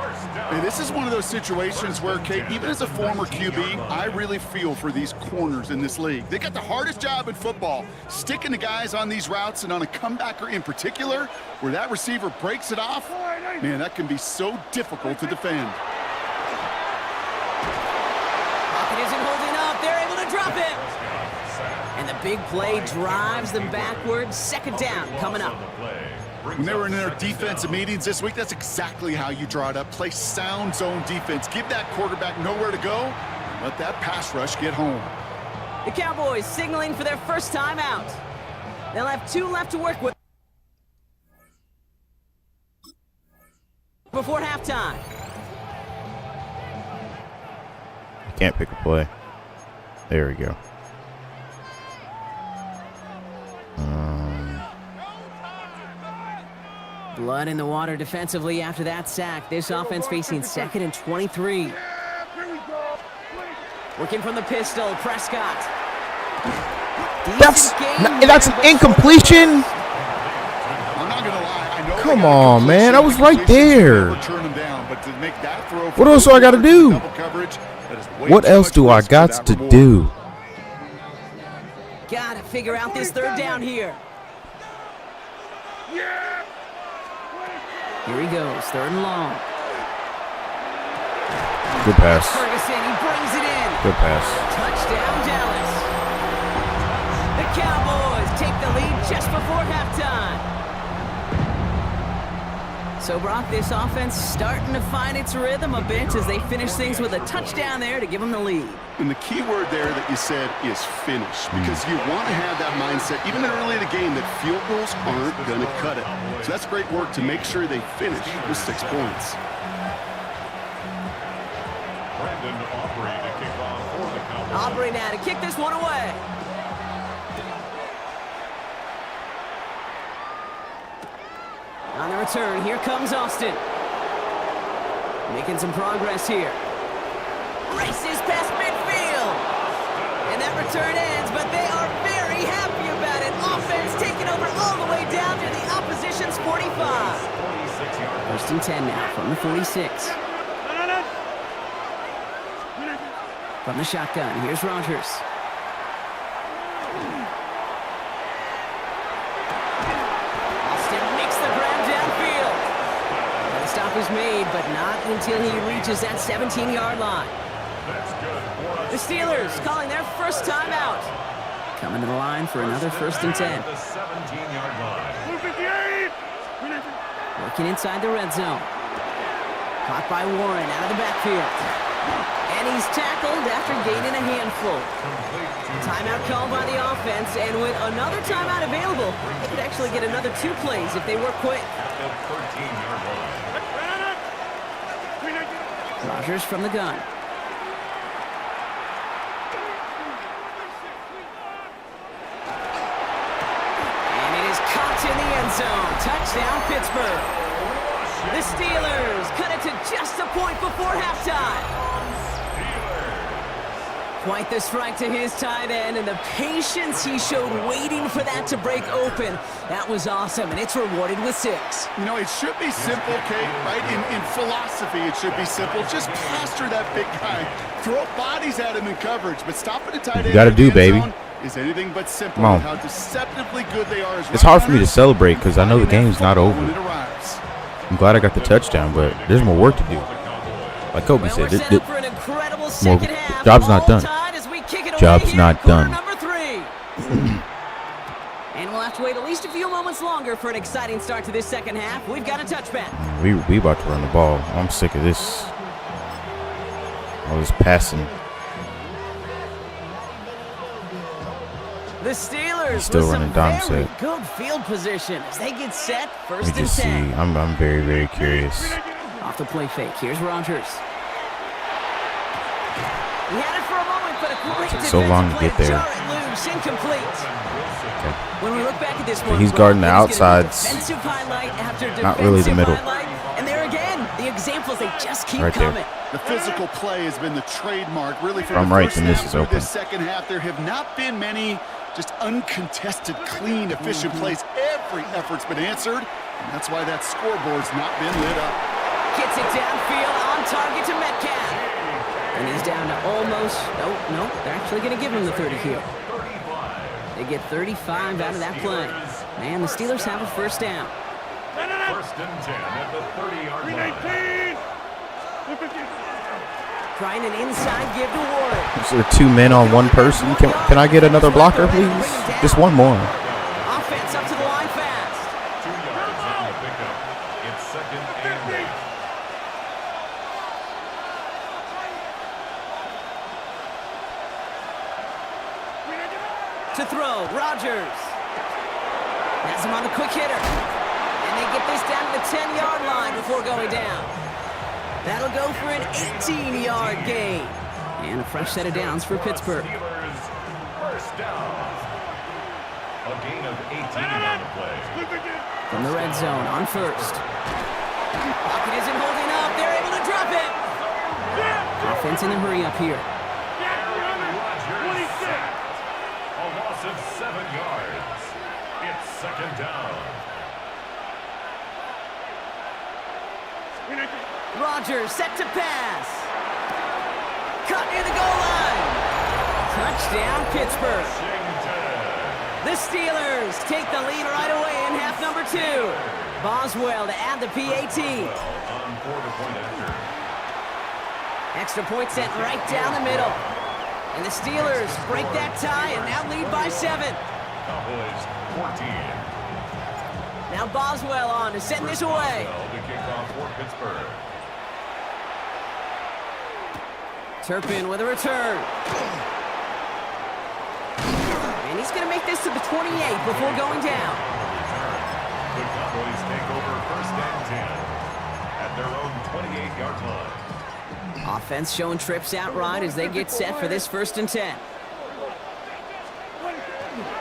And this is one of those situations where, Kate, even as a former QB, I really feel for these corners in this league. They got the hardest job in football, sticking the guys on these routes and on a comebacker in particular, where that receiver breaks it off. Man, that can be so difficult to defend. Pocket isn't holding up. They're able to drop him. And the big play drives them backwards. Second down coming up. When they were in their defensive meetings this week, that's exactly how you draw it up. Play sound zone defense. Give that quarterback nowhere to go. Let that pass rush get home. The Cowboys signaling for their first time out. They'll have 2 left to work with before halftime. Can't pick a play. There we go. Blood in the water defensively after that sack. This offense facing 2nd and 23. Working from the pistol, Prescott. That's an incompletion. I'm not gonna lie. I know Come on, man. I was right there. What else do I gotta do? What else do I got to do? Gotta figure out this third down here. Here he goes, 3rd and long. Good pass. Ferguson, he brings it in. Good pass. Touchdown, Dallas. The Cowboys take the lead just before halftime. So, Brock, this offense starting to find its rhythm a bit as they finish things with a touchdown there to give them the lead. And the key word there that you said is finish, because you want to have that mindset, even early in the game, that field goals aren't going to cut it. So that's great work to make sure they finish with 6 points. Aubrey now to kick this one away. On the return, here comes Austin. Making some progress here. Races past midfield. And that return ends, but they are very happy about it. Offense taking over all the way down to the opposition's 45. 1st and 10 now from the 46. From the shotgun, here's Rodgers. Austin makes the grab downfield. And the stop is made, but not until he reaches that 17-yard line. The Steelers calling their first timeout. Coming to the line for another 1st and 10. Working inside the red zone. Caught by Warren out of the backfield. And he's tackled after gaining a handful. Timeout called by the offense, and with another timeout available, they could actually get another 2 plays if they work quick. Rodgers from the gun. And it is caught in the end zone. Touchdown, Pittsburgh. The Steelers cut it to just a point before halftime. Quite the strike to his tight end, and the patience he showed waiting for that to break open. That was awesome, and it's rewarded with 6. You know, it should be simple, Kate, right? In philosophy, it should be simple. Just plaster that big guy. Throw bodies at him in coverage, but stop at a tight end. You got to do, baby. Is anything but simple. Come on. How deceptively good they are as It's hard for me to celebrate because I know the game's not over. I'm glad I got the touchdown, but there's more work to do. Like Kobe said, job's not done. Job's not done. And we'll have to wait at least a few moments moments longer for an exciting start to this second half. We've got a touchback. We about to run the ball. I'm sick of this. All this passing. The Steelers Still with running some dime very set. good field position as they get set. First Let me and just see. 10. I'm very, very curious. Off the play fake. Here's Rodgers. He had it for a moment, but a great Took so long to get there. Jar it loose, incomplete. Okay. When we look back at this one, He's guarding the outsides. Defensive highlight after Not really the defensive middle. highlight. And there again, the examples, they just keep Right there. coming. The physical play has been the trademark, really, from I'm the right, first then this snap is through open. this second half. There have not been many just uncontested, clean, efficient plays. Every effort's been answered, and that's why that scoreboard's not been lit up. Gets it downfield, on target to Metcalf. And he's down to almost, nope, they're actually going to give him the 30 here. They get 35 out of that play. Man, the Steelers have a first down. First and 10 at the 30-yard line. Trying an inside give to Warren. Is there 2 men on 1 person? Can I get another blocker, please? Just one more. Offense up to the line fast. 2 yards on the pickup. It's second and 8. To throw, Rodgers. Has him on the quick hitter. And they get this down to the 10-yard line before going down. That'll go for an 18-yard gain. And a fresh set of downs for Pittsburgh. Steelers first down. A gain of 18 on the play. From the red zone on first. Pocket isn't holding up. They're able to drop it. Offense in a hurry up here. Rodgers sacked. A loss of 7 yards. It's second down. Rodgers set to pass. Cut near the goal line. Touchdown, Pittsburgh. The Steelers take the lead right away in half number 2. Boswell to add the PAT. On 4-point after. Extra point sent right down the middle. And the Steelers break that tie and now lead by 7. Cowboys 14. Now Boswell on to send this away. The kickoff for Pittsburgh. Turpin with a return. And he's going to make this to the 28 before going down. The Cowboys take over first and 10 at their own 28-yard line. Offense showing trips out right as they get set for this first and 10.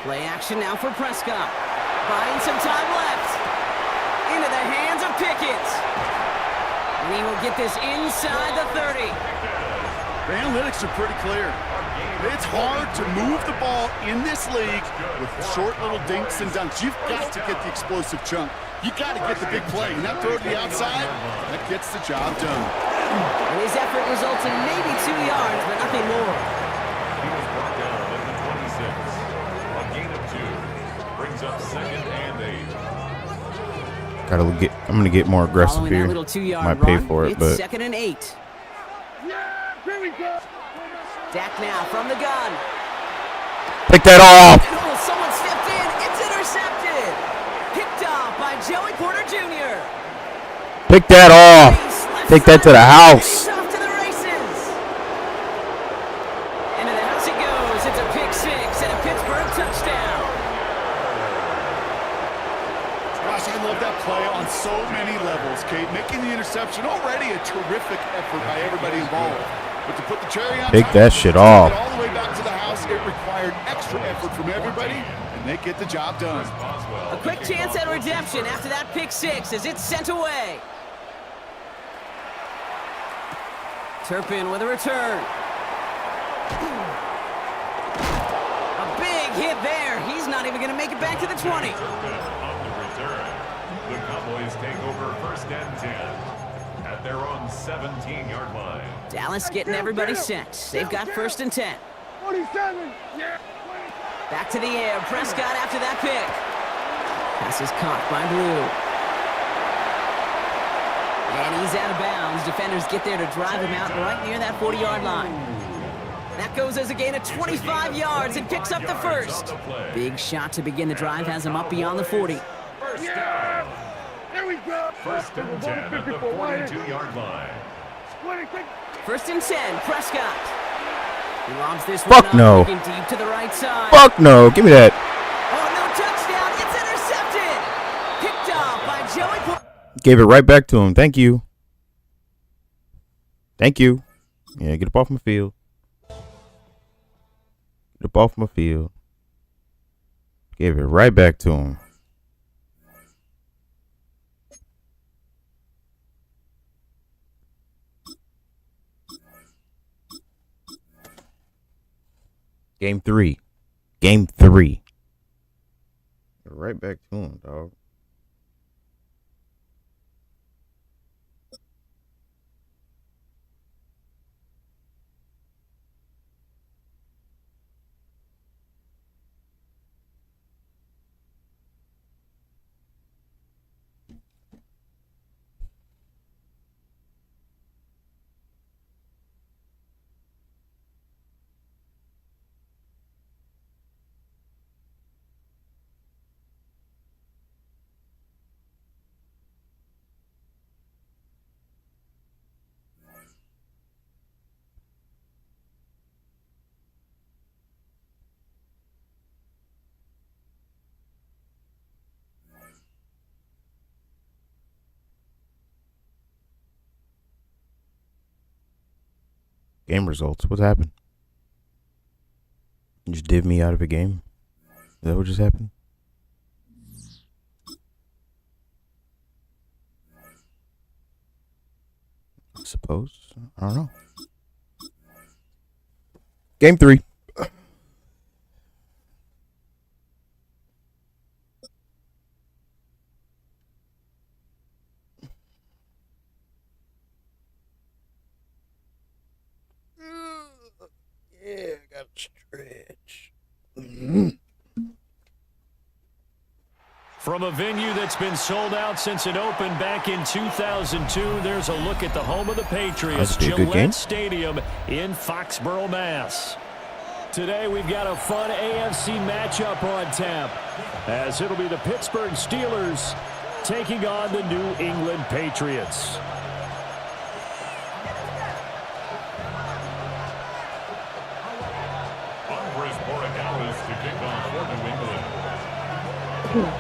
Play action now for Prescott. Buying some time left. Into the hands of Pickett. And he will get this inside the 30. The analytics are pretty clear. It's hard to move the ball in this league with short little dinks and dunks. You've got to get the explosive chunk. You got to get the big play. And that throw to the outside, that gets the job done. And his effort results in maybe 2 yards, but nothing more. He was brought down at the 26. A gain of 2 brings up second and 8. I'm gonna get more aggressive Following here. that little 2-yard Might pay run, for it, it's but second and 8. Dak now from the gun. pick that off. Oh, someone stepped in. It's intercepted. Picked off by Joey Porter Jr. Pick that off. Take that to the house. He's off to the races. Into the house it goes. It's a pick 6 and a Pittsburgh touchdown. Gosh, I love that play on so many levels, Kate. Making the interception, already a terrific effort by everybody involved. But to put the cherry on Take top, that shit to off. get all the way back to the house, it required extra effort from everybody, and they get the job done. A quick chance at redemption after that pick 6 as it's sent away. Turpin with a return. A big hit there. He's not even going to make it back to the 20. On the return, the Cowboys take over first and 10 at their own 17-yard line. Dallas getting everybody set. They've got first and 10. 47. Back to the air. Prescott after that pick. Pass is caught by Blue. And he's out of bounds. Defenders get there to drive him out right near that 40-yard line. That goes as a gain of 25 yards and picks up the first. Big shot to begin the drive has him up beyond the 40. First down. There we go. First and 10 at the 42-yard line. 26. First and 10, Prescott. He lobs this Fuck one up, no. looking deep to the right side. Fuck no. Give me that. Oh, no touchdown. It's intercepted. Picked off by Joey. Gave it right back to him. Thank you. Thank you. Yeah, get up off my field. Get up off my field. Gave it right back to him. Game 3. Game 3. Right back to him, dog. Game results. What's happened? You just div me out of a game? Is that what just happened? I suppose. I don't know. Game 3. Yeah, I got to stretch. From a venue that's been sold out since it opened back in 2002, there's a look at the home of the Patriots, Gillette Stadium in Foxborough, Mass. Today we've got a fun AFC matchup on tap, as it'll be the Pittsburgh Steelers taking on the New England Patriots. To kick off for New England.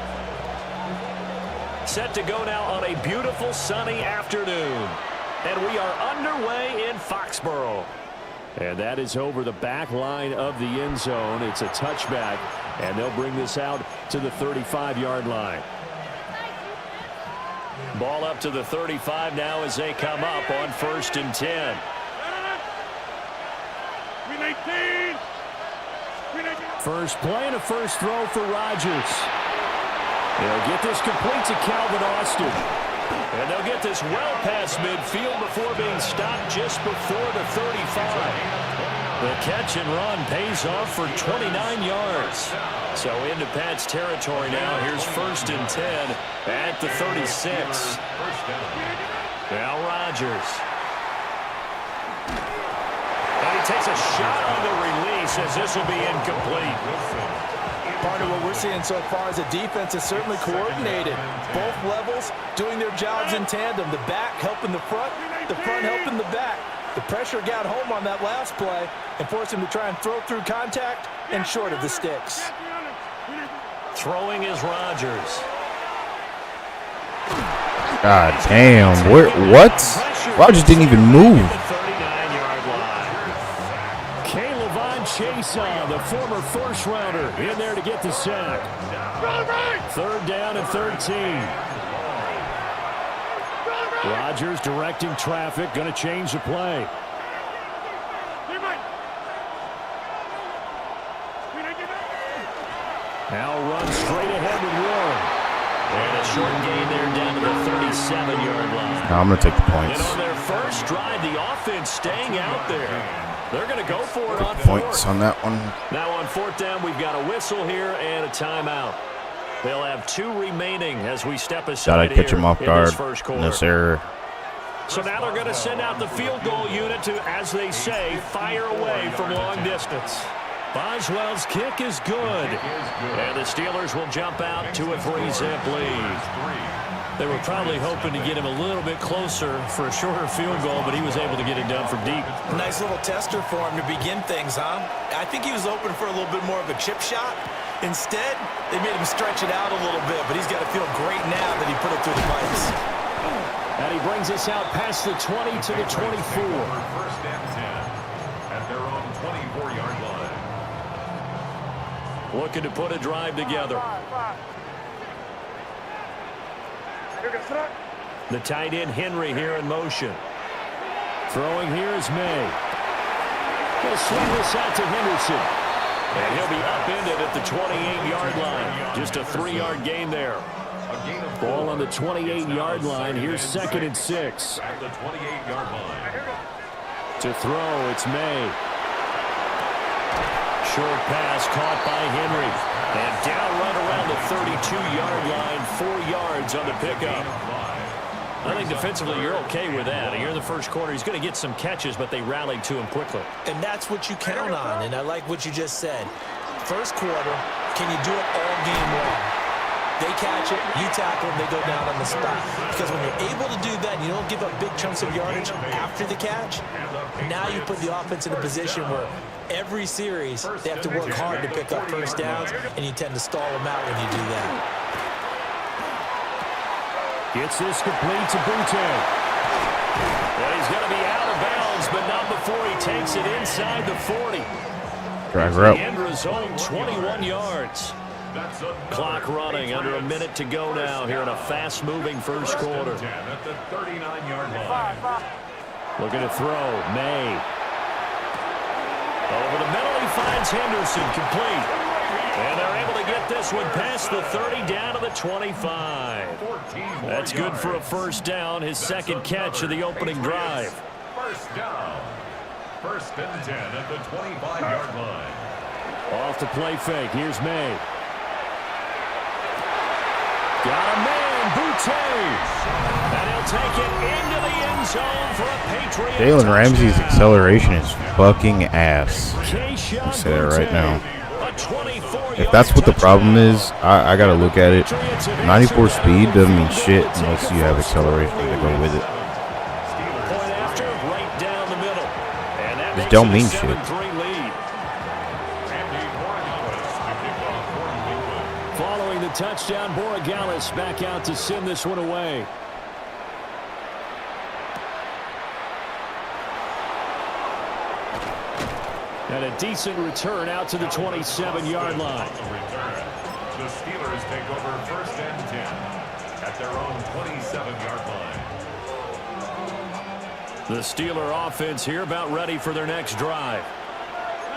Set to go now on a beautiful sunny afternoon. And we are underway in Foxborough. And that is over the back line of the end zone. It's a touchback, and they'll bring this out to the 35-yard line. Ball up to the 35 now as they come up on 1st and 10. First play and a first throw for Rodgers. They'll get this complete to Calvin Austin. And they'll get this well past midfield before being stopped just before the 35. The catch and run pays off for 29 yards. So into Pat's territory now. Here's 1st and 10 at the 36. Now Rodgers. And he takes a shot on the release as this will be incomplete. Part of what we're seeing so far is the defense is certainly coordinated. Both levels doing their jobs in tandem. The back helping the front helping the back. The pressure got home on that last play and forced him to try and throw through contact and short of the sticks. Throwing is Rodgers. God damn. What? Rodgers didn't even move. Chase the former first-rounder, in there to get the sack. 3rd down and 13. Rodgers directing traffic, going to change the play. Now run straight ahead with Warren. And a short gain there down to the 37-yard line. No, I'm going to take the points. And on their first drive, the offense staying out there. They're going to go for it on points on that one. Now on 4th down, we've got a whistle here and a timeout. They'll have 2 remaining as we step aside. Gotta catch them off guard in this error. So now they're going to send out the field goal unit to, as they say, fire away from long distance. Boswell's kick is good. And the Steelers will jump out to a 3-zip lead. They were probably hoping to get him a little bit closer for a shorter field goal, but he was able to get it done from deep. Nice little tester for him to begin things, huh? I think he was open for a little bit more of a chip shot. Instead, they made him stretch it out a little bit, but he's got to feel great now that he put it through the pipes. And he brings us out past the 20 to the 24. First and 10 at their own 24-yard line. Looking to put a drive together. The tight end Henry here in motion. Throwing here is May. He'll swing this out to Henderson. And he'll be upended at the 28-yard line. Just a 3-yard gain there. Ball on the 28-yard line. Here's 2nd and 6. At the 28-yard line. To throw, it's May. Short pass caught by Henry. And down right around the 32-yard line. 4 yards on the pickup. I think defensively you're okay with that. Here in the first quarter, he's going to get some catches, but they rallied to him quickly. And that's what you count on, and I like what you just said. First quarter, can you do it all game long? They catch it, you tackle them, they go down on the spot. Because when you're able to do that, you don't give up big chunks of yardage after the catch, now you put the offense in a position where every series they have to work hard to pick up first downs, and you tend to stall them out when you do that. Gets this complete to Butte. And he's going to be out of bounds, but not before he takes it inside the 40. Drag her up. End result, 21 yards. Clock running, under a minute to go now here in a fast-moving first quarter. At the 39-yard line. Looking to throw, May. Over the middle, he finds Henderson, complete. And they're able to get this one past the 30 down to the 25. That's good for a first down, his second catch of the opening drive. First down. First and 10 at the 25-yard line. Off to play fake. Here's May. Got a man, Butte. And he'll take it into the end zone for a Patriot. Jalen Ramsey's acceleration is fucking ass. I'll say that right now. If that's what the problem is, I gotta look at it. 94 speed doesn't mean shit unless you have acceleration to go with it. Just don't mean shit. Following the touchdown, Borregales back out to send this one away. And a decent return out to the 27-yard line. The Steelers take over first and 10 at their own 27-yard line. The Steeler offense here about ready for their next drive.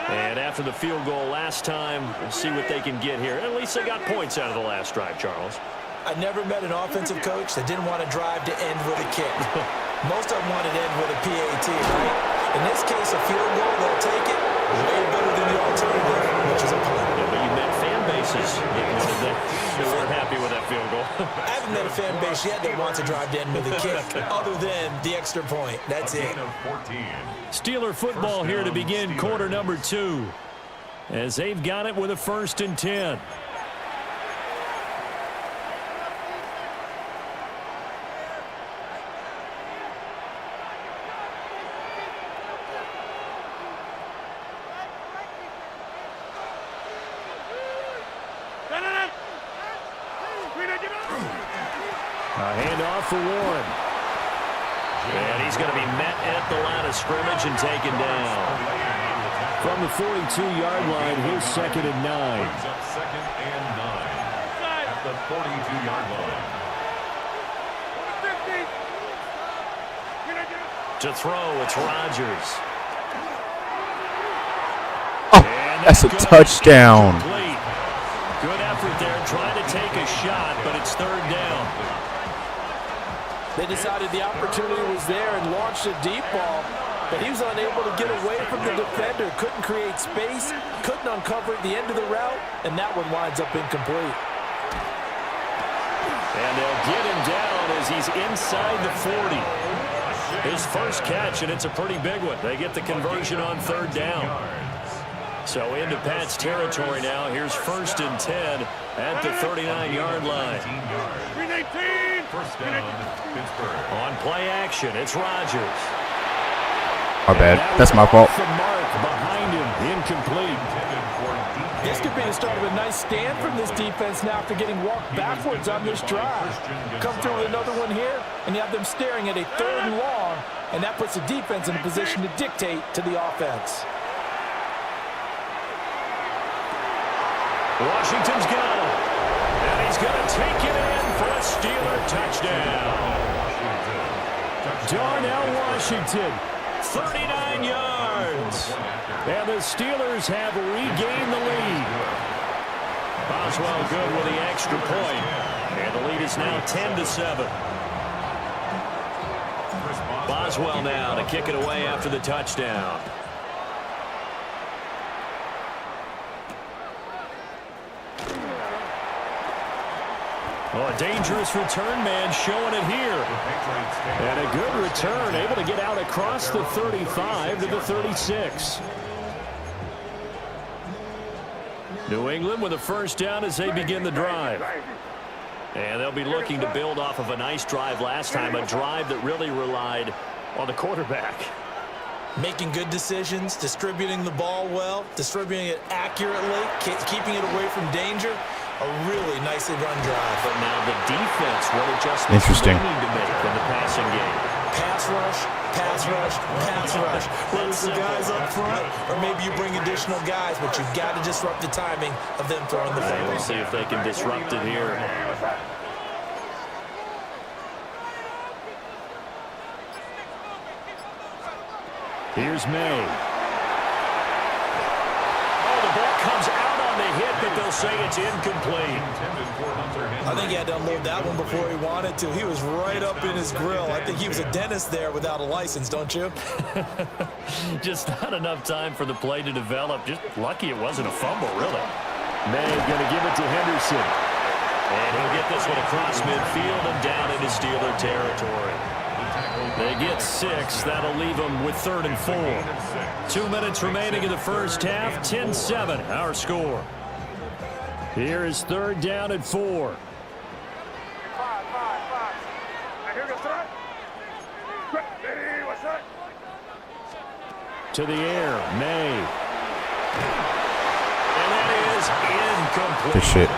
And after the field goal last time, we'll see what they can get here. At least they got points out of the last drive, Charles. I never met an offensive coach that didn't want to drive to end with a kick. Most of them wanted to end with a PAT, right? In this case, a field goal, they'll take it. Way better than the alternative, which is a punt. Yeah, but you met fan bases that weren't happy with that field goal. I haven't met a fan base yet that wants to drive to end with a kick, other than the extra point. That's it. Steeler football here to begin quarter number 2, as they've got it with a first and 10. A handoff for Warren. And he's going to be met at the line of scrimmage and taken down. From the 42-yard line, here's 2nd and 9. Second and 9 at the 42-yard line. To throw, it's Rodgers. Oh, that's a touchdown. Complete. Good effort there, trying to take a shot, but it's third down. They decided the opportunity was there and launched a deep ball, but he was unable to get away from the defender, couldn't create space, couldn't uncover the end of the route, and that one winds up incomplete. And they'll get him down as he's inside the 40. His first catch, and it's a pretty big one. They get the conversion on third down. So into Pat's territory now. Here's 1st and 10 at the 39-yard line. 319. First down, Pittsburgh. On play action, it's Rodgers. My bad. That's my fault. The mark behind him, incomplete. This could be the start of a nice stand from this defense now after getting walked backwards on this drive. Come through with another one here, and you have them staring at a 3rd and long, and that puts the defense in a position to dictate to the offense. Washington's got him. And he's going to take it in for a Steeler touchdown. Darnell Washington, 39 yards. And the Steelers have regained the lead. Boswell good with the extra point. And the lead is now 10-7. Boswell now to kick it away after the touchdown. Oh, a dangerous return man showing it here. And a good return, able to get out across the 35 to the 36. New England with a 1st down as they begin the drive. And they'll be looking to build off of a nice drive last time, a drive that really relied on the quarterback. Making good decisions, distributing the ball well, distributing it accurately, keeping it away from danger. A really nicely run drive. But now the defense, what adjustments Interesting. they need to make in the passing game. Pass rush, pass rush, pass rush. Whether it's the guys up front or maybe you bring additional guys, but you've got to disrupt the timing of them throwing the football. We'll see if they can disrupt it here. Here's May. Oh, the ball comes out on the hit, but they'll say it's incomplete. I think he had to unload that one before he wanted to. He was right up in his grill. I think he was a dentist there without a license, don't you? Just not enough time for the play to develop. Just lucky it wasn't a fumble, really. May going to give it to Henderson. And he'll get this one across midfield and down into Steeler territory. They get 6. That'll leave them with 3rd and 4. 2 minutes remaining in the first half. 10-7, our score. Here is 3rd down and 4. To the air, May. And that is incomplete. Good shit.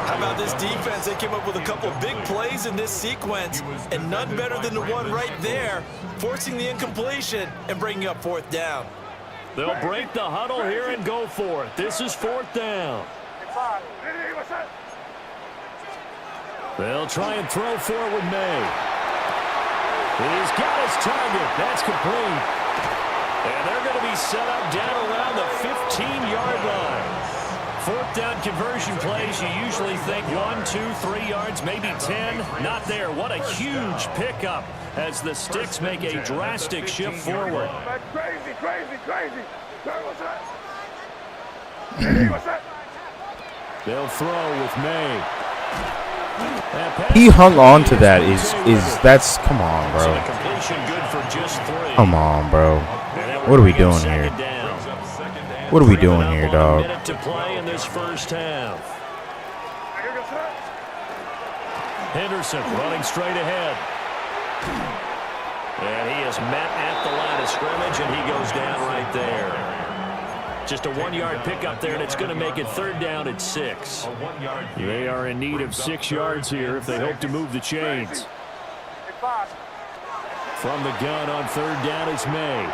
How about this defense? They came up with a couple of big plays in this sequence, and none better than the one right there, forcing the incompletion and bringing up 4th down. They'll break the huddle here and go for it. This is 4th down. They'll try and throw forward May. He's got his target. That's complete. And they're going to be set up down around the 15-yard line. 4th down conversion plays, you usually think 1, 2, 3 yards, maybe 10. Not there. What a huge pickup as the Sticks make a drastic shift forward. Crazy, crazy, crazy. They'll throw with May. He hung on to that. That's come on, bro. Completion good for just 3. Come on, bro. What are we doing here? What are we doing here, dog? Minute to play in this first half. Henderson running straight ahead. And he is met at the line of scrimmage, and he goes down right there. Just a 1-yard pickup there, and it's going to make it 3rd down at 6. They are in need of 6 yards here if they hope to move the chains. From the gun on 3rd down is May.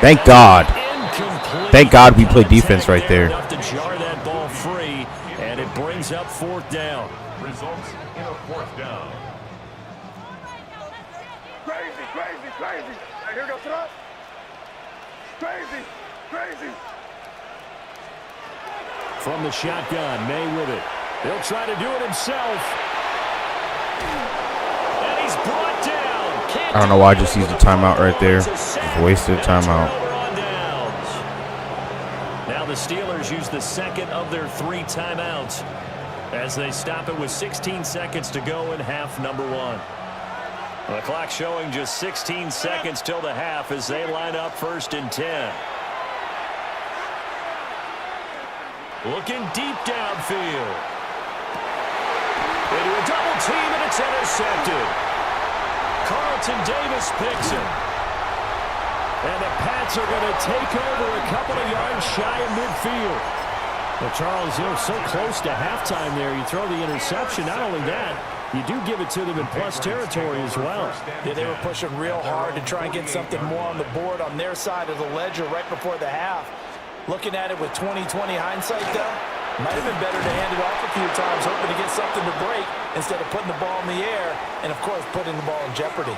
Thank God. Thank God we play defense right there. Enough to jar that ball free, and it brings up 4th down. Results in a 4th down. Crazy, crazy, crazy. Here goes it. Crazy, crazy. From the shotgun, May with it. He'll try to do it himself. And he's brought down. I don't know why I just used a timeout right there. Just wasted a timeout. Now the Steelers use the 2nd of their 3 timeouts as they stop it with 16 seconds to go in half number 1. The clock showing just 16 seconds till the half as they line up 1st and 10. Looking deep downfield. Into a double team, and it's intercepted. Carlton Davis picks him. And the Pats are going to take over a couple of yards shy of midfield. Well, Charles, so close to halftime there. You throw the interception. Not only that, you do give it to them in plus territory as well. Yeah, they were pushing real hard to try and get something more on the board on their side of the ledger right before the half. Looking at it with 20/20 hindsight, though, might have been better to hand it off a few times, hoping to get something to break instead of putting the ball in the air and, of course, putting the ball in jeopardy.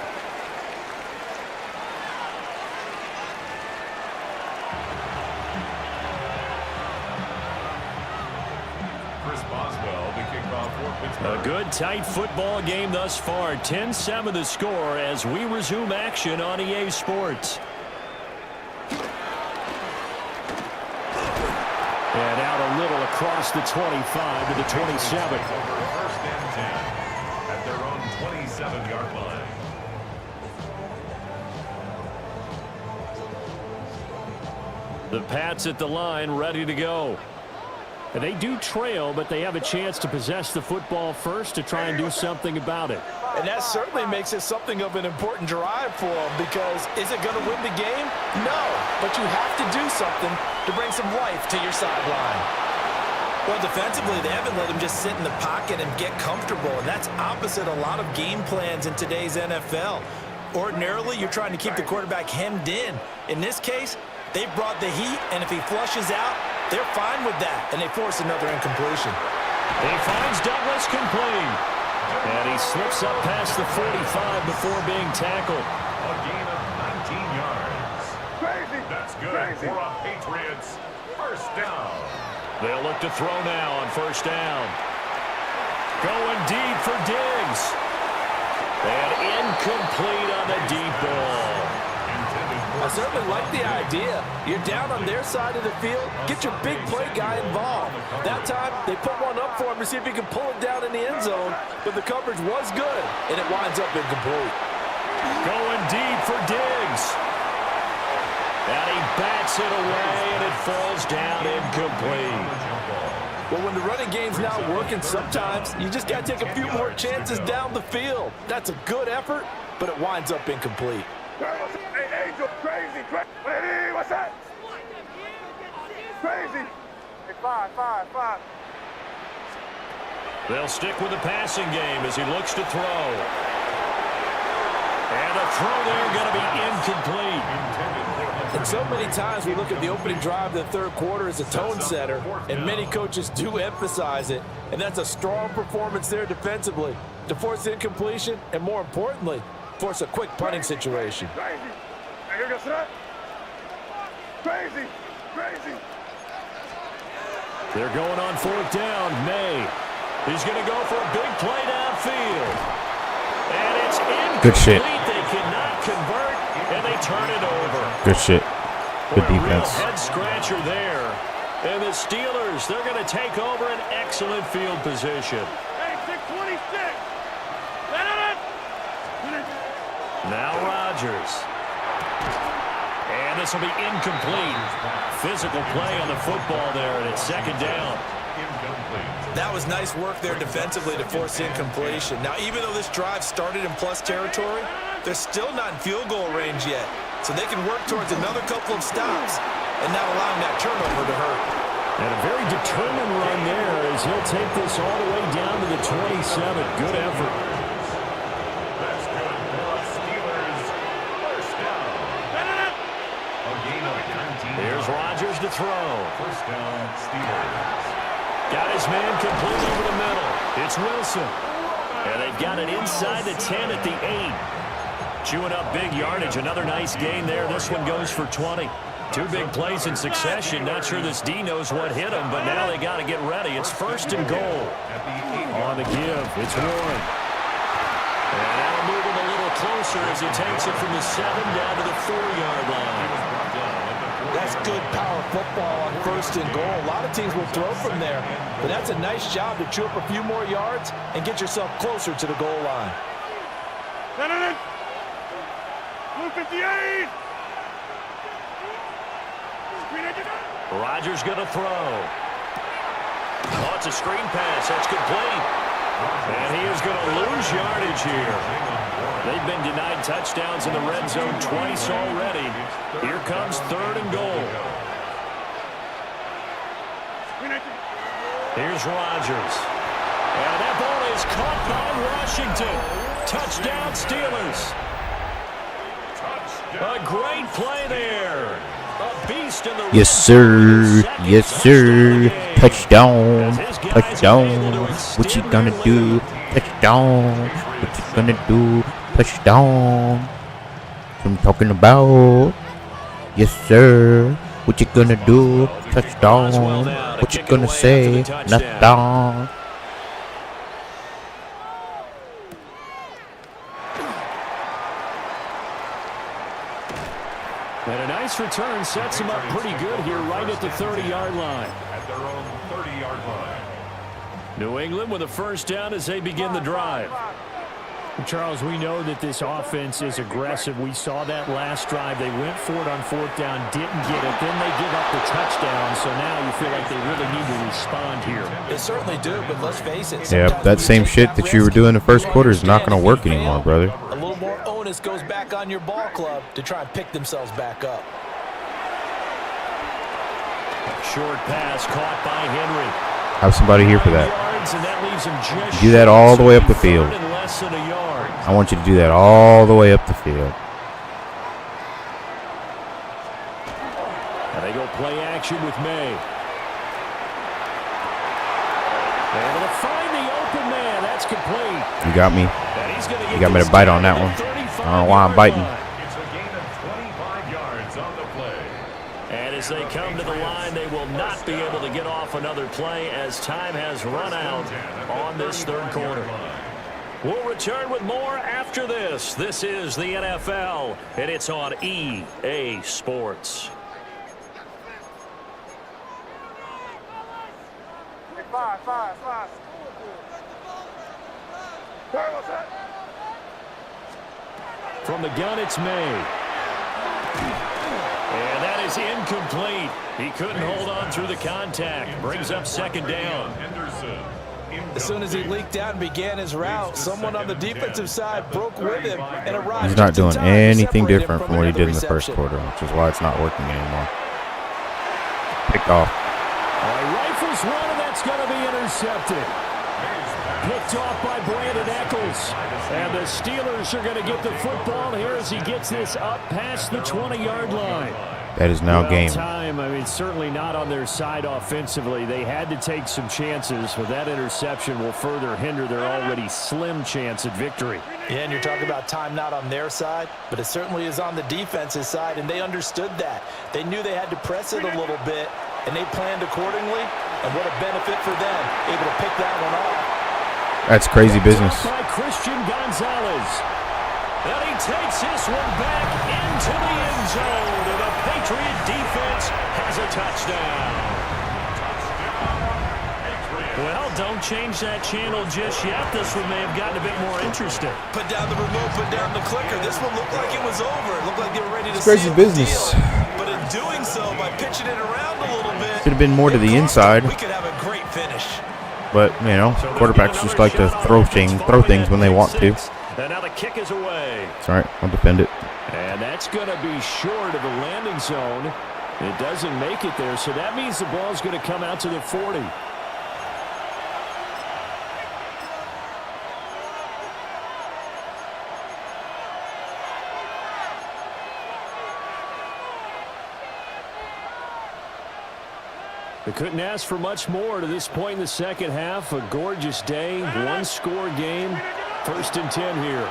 A good, tight football game thus far. 10-7 the score as we resume action on EA Sports. And out a little across the 25 to the 27. First and 10 at their own 27-yard line. The Pats at the line, ready to go. They do trail, but they have a chance to possess the football first to try and do something about it. And that certainly makes it something of an important drive for them, because is it going to win the game? No, but you have to do something to bring some life to your sideline. Well, defensively, they haven't let him just sit in the pocket and get comfortable, and that's opposite a lot of game plans in today's NFL. Ordinarily, you're trying to keep the quarterback hemmed in. In this case, they brought the heat, and if he flushes out, they're fine with that, and they force another incompletion. He finds Douglas complete. And he slips up past the 45 before being tackled. A gain of 19 yards. Crazy. That's good Crazy. for a Patriots first down. They'll look to throw now on first down. Going deep for Diggs. And incomplete on the deep ball. I certainly like the idea. You're down on their side of the field. Get your big play guy involved. That time, they put one up for him to see if he can pull it down in the end zone, but the coverage was good, and it winds up incomplete. Going deep for Diggs. And he bats it away, and it falls down incomplete. Well, when the running game's not working, sometimes you just got to take a few more chances down the field. That's a good effort, but it winds up incomplete. Hey, Angel, crazy. Hey, what's that? Crazy. Hey, five. They'll stick with the passing game as he looks to throw. And the throw there going to be incomplete. And so many times we look at the opening drive of the third quarter as a tone setter, and many coaches do emphasize it, and that's a strong performance there defensively to force incompletion and, more importantly, force a quick punting situation. Crazy. Hey, here goes that. Crazy. They're going on fourth down. May. He's going to go for a big play downfield. And it's incomplete. Good shit. They cannot convert, and they turn it over. Good shit. Good defense. Real head scratcher there. And the Steelers, they're going to take over an excellent field position. Hey, 626. Now Rodgers. And this will be incomplete. Physical play on the football there, and it's second down. That was nice work there defensively to force incompletion. Now, even though this drive started in plus territory, they're still not in field goal range yet. So they can work towards another couple of stops and not allowing that turnover to hurt. And a very determined run there as he'll take this all the way down to the 27. Good effort. That's good for a Steelers first down. A gain of 19. Here's Rodgers to throw. First down, Steelers. Got his man complete over the middle. It's Wilson. And they've got it inside the 10 at the 8. Chewing up big yardage. Another nice gain there. This one goes for 20. Two big plays in succession. Not sure this D knows what hit him, but now they got to get ready. It's first and goal. On the give, it's Warren. And that'll move him a little closer as he takes it from the 7 down to the 4-yard line. That's good power football on first and goal. A lot of teams will throw from there, but that's a nice job to chew up a few more yards and get yourself closer to the goal line. Blue 58. Rodgers going to throw. It's a screen pass. That's complete. And he is going to lose yardage here. They've been denied touchdowns in the red zone twice already. Here comes 3rd and goal. Here's Rodgers. And that ball is caught by Washington. Touchdown, Steelers. A great play there. A beast in the Yes, sir. Yes, sir. Touchdown. Touchdown. What you gonna do? Touchdown. What you gonna do? Touchdown. What I'm talking about. Yes, sir. What you gonna do? Touchdown. What you gonna say? Nothing. And a nice return sets him up pretty good here right at the 30-yard line. At their own 30-yard line. New England with a first down as they begin the drive. Charles, we know that this offense is aggressive. We saw that last drive. They went for it on 4th down, didn't get it. Then they give up the touchdown. So now you feel like they really need to respond here. They certainly do, but let's face it. Yeah, that same shit that you were doing in the first quarter is not going to work anymore, brother. A little more onus goes back on your ball club to try and pick themselves back up. Short pass caught by Henry. Have somebody here for that. And that leaves him just Do that all the way up the field. less than a yard. I want you to do that all the way up the field. And they go play action with May. Able to find the open man. That's complete. You got me. And he's gonna You got me to bite on that one. I don't know why I'm biting. It's a gain of 25 yards on the play. And as they come to the line, they will not be able to get off another play as time has run out on this 3rd quarter. We'll return with more after this. This is the NFL, and it's on EA Sports. Five. From the gun, it's May. And that is incomplete. He couldn't hold on through the contact. Brings up 2nd down. As soon as he leaked out and began his route, someone on the defensive side broke with him and arrived. He's not doing just in time to anything separate him different from what he another did in the first reception. quarter, which is why it's not working anymore. Picked off. Rifles one, and that's going to be intercepted. Picked off by Brandon Eccles. And the Steelers are going to get the football here as he gets this up past the 20-yard line. That is now game. Time, I mean, certainly not on their side offensively. They had to take some chances, but that interception will further hinder their already slim chance at victory. Yeah, and you're talking about time not on their side, but it certainly is on the defense's side, and they understood that. They knew they had to press it a little bit, and they planned accordingly, and what a benefit for them, able to pick that one off. That's crazy business. By Christian Gonzalez. And he takes this one back into the end zone, and the Patriot defense has a touchdown. Well, don't change that channel just yet. This one may have gotten a bit more interesting. Put down the remote, put down the clicker. This one looked like it was over. It looked like they were ready to Crazy seal the business. deal. But in doing so, by pitching it around a little bit, Could have been more to the inside. we could have a great finish. But, you know, quarterbacks just like to throw things when they want to. And now the kick is away. It's all right. I'll defend it. And that's going to be short of the landing zone. It doesn't make it there, so that means the ball's going to come out to the 40. They couldn't ask for much more to this point in the second half. A gorgeous day, one-score game. 1st and 10 here.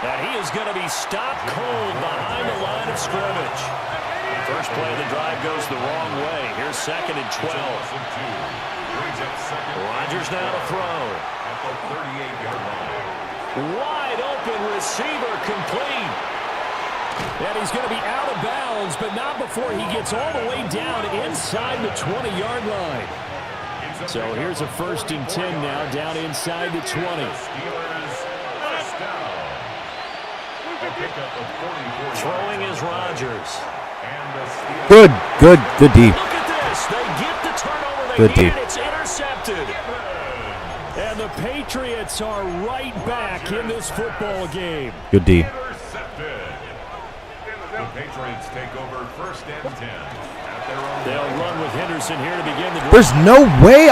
And he is going to be stopped cold behind the line of scrimmage. First play of the drive goes the wrong way. Here's 2nd and 12. Rodgers now to throw. At the 38-yard line. Wide open receiver complete. And he's going to be out of bounds, but not before he gets all the way down inside the 20-yard line. So here's a 1st and 10 now, down inside the 20. Steelers first down. A pickup of 44 Throwing is Rodgers. And the Steelers Good D. Look at this. They get the turnover. They Good need D. it. It's intercepted. intercepted. And the Patriots are right back in this football game. Good D. Intercepted. The Patriots take over 1st and 10. They'll run with Henderson here to begin the drive. There's no way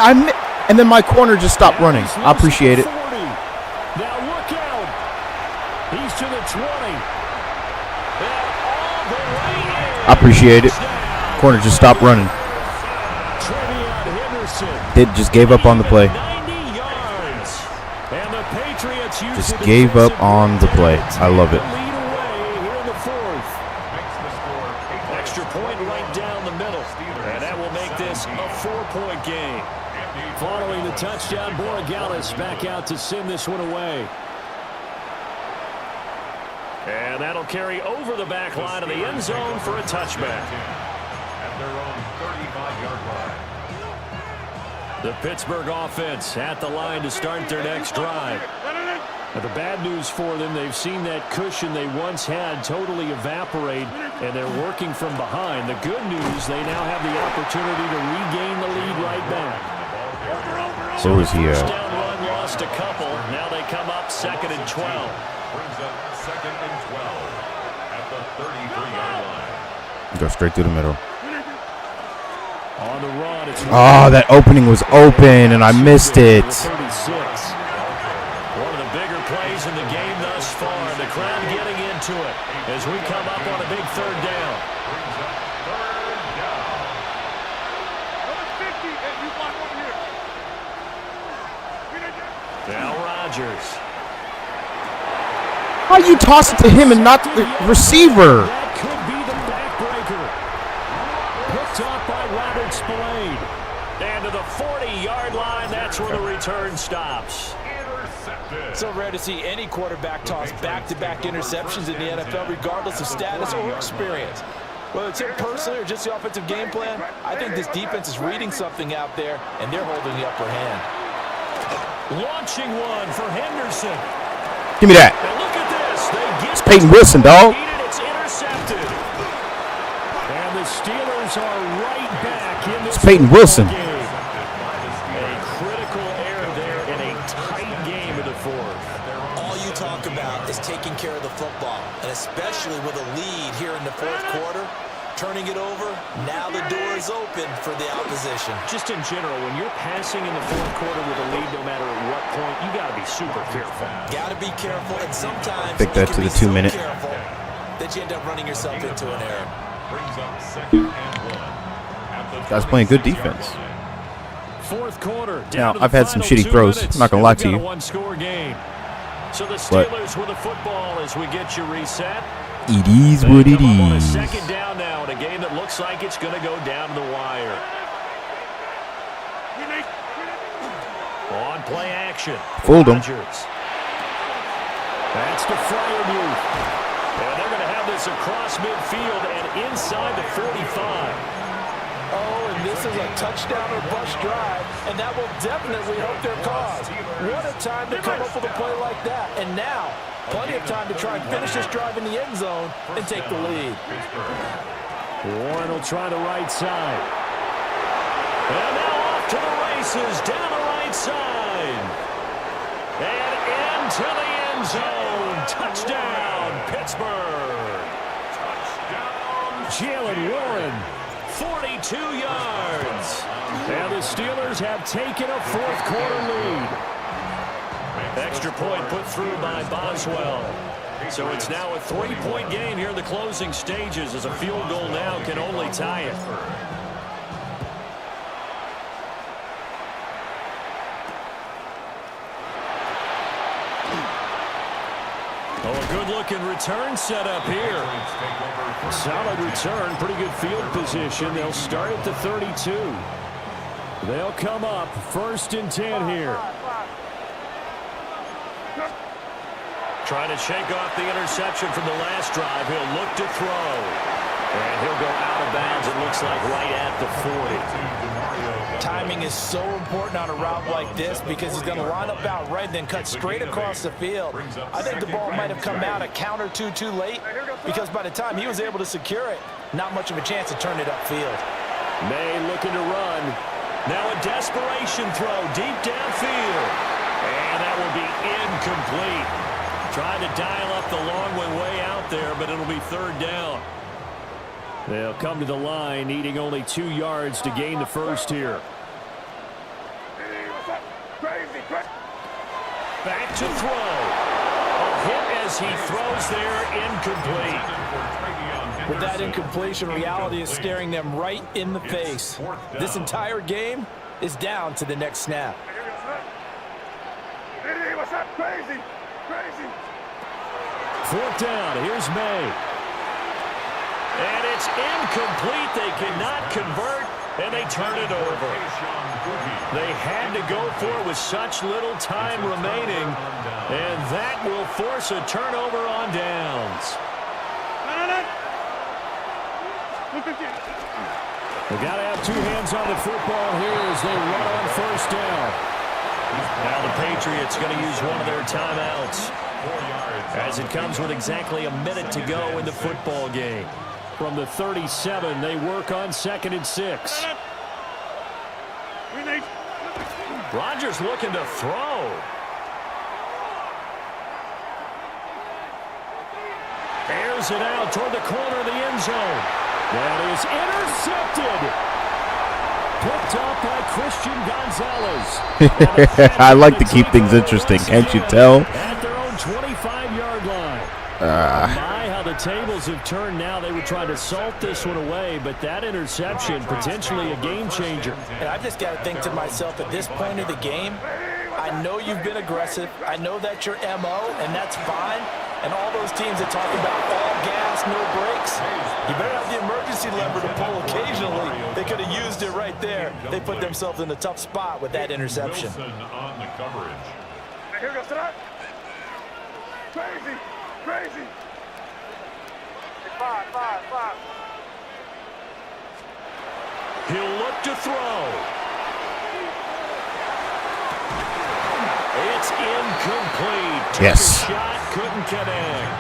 and then my corner just stopped running. I appreciate it. 40. Now look out. He's to the 20. And all the way in. I appreciate it. Corner just stopped running. Trevion Henderson. They just gave up on the play. 90 yards. And the Patriots use Just the gave up defensive on the play. I love it. lead away here in the 4th. Extra point right down the middle. And that will make this a 4-point game. Following the touchdown, Borregales back out to send this one away. And that'll carry over the back line of the end zone for a touchback. At their own 35-yard line. The Pittsburgh offense at the line to start their next drive. Now, the bad news for them, they've seen that cushion they once had totally evaporate, and they're working from behind. The good news, they now have the opportunity to regain the lead right back. Where was he First at? down run lost a couple. Now they come up 2nd and 12. Brings up 2nd and 12 at the 33-yard line. Go straight through the middle. On the run, it's Oh, that opening was open, and I missed it. 36. One of the bigger plays in the game thus far. The crowd getting into it as we come up on a big 3rd down. Brings up 3rd down. Now Rodgers. How you toss it to him and not the receiver? That could be the backbreaker. Picked up by Robert Spillane. And to the 40-yard line, that's where the return stops. Intercepted. So rare to see any quarterback toss back-to-back interceptions in the NFL, regardless of status or experience. Whether it's him personally or just the offensive game plan, I think this defense is reading something out there, and they're holding the upper hand. Launching one for Henderson. Give me that. And look at this. They get It's Peyton Wilson, dog. It's intercepted. And the Steelers are right back in this It's Peyton Wilson. game. A critical error there in a tight game in the 4th. All you talk about is taking care of the football, and especially with a lead here in the 4th quarter, turning it over, now the door is open for the opposition. Just in general, when you're passing in the 4th quarter with a lead, no matter at what point, you got to be super careful. Got to be careful, and sometimes Take that you to can the be 2 so minute. careful that you end up running yourself into an error. Brings up 2nd and 1. At the Guys playing good 26-yard defense. line. 4th quarter. Now, down to I've the had some final shitty 2 throws. minutes, I'm not gonna and lie we've to got you. a one-score game. So the But- Steelers with the football as we get you reset. It is They what it come up on a is. 2nd down now in a game that looks like it's going to go down to the wire. On play action. Fooled him. Rodgers. That's to Freiermuth. And they're going to have this across midfield and inside the 45. Oh, and this is a touchdown or bust drive, and that will definitely help their cause. What a time to come up with a play like that. And now, plenty of time to try and finish this drive in the end zone and take the lead. Warren will try the right side. And now off to the races, down the right side. And into the end zone. Touchdown, Pittsburgh. Jalen Warren, 42 yards. And the Steelers have taken a 4th quarter lead. Extra point put through by Boswell. So it's now a 3-point game here in the closing stages as a field goal now can only tie it. Oh, a good-looking return set up here. Solid return, pretty good field position. They'll start at the 32. They'll come up 1st and 10 here. Trying to shake off the interception from the last drive. He'll look to throw. And he'll go out of bounds, it looks like, right at the 40. Timing is so important on a route like this because he's going to line up out right and then cut straight across the field. I think the ball might have come out a count or two too late because by the time he was able to secure it, not much of a chance to turn it upfield. May looking to run. Now a desperation throw deep downfield. And that will be incomplete. Trying to dial up the long way out there, but it'll be third down. They'll come to the line, needing only 2 yards to gain the first here. Back to throw. A hit as he throws there, incomplete. With that incompletion, reality is staring them right in the face. This entire game is down to the next snap. Crazy. Fourth down, here's May. And it's incomplete. They cannot convert, and they turn it over. They had to go for it with such little time remaining, and that will force a turnover on downs. They got to have 2 hands on the football here as they run on first down. Now the Patriots going to use one of their timeouts as it comes with exactly a minute to go in the football game. From the 37, they work on 2nd and 6. Rodgers looking to throw. Airs it out toward the corner of the end zone. That is intercepted. Picked up by Christian Gonzalez. I like to keep things interesting, can't you tell? At their own 25-yard line. My, how the tables have turned now. They were trying to salt this one away, but that interception, potentially a game changer. And I've just got to think to myself, at this point of the game, I know you've been aggressive. I know that's your MO, and that's fine. And all those teams that talk about all gas, no brakes, you better have the emergency lever to pull occasionally. They could have used it right there. They put themselves in a tough spot with that interception. On the coverage. Here goes that. Crazy. Five. He'll look to throw. It's incomplete. Took Yes. a shot, couldn't connect.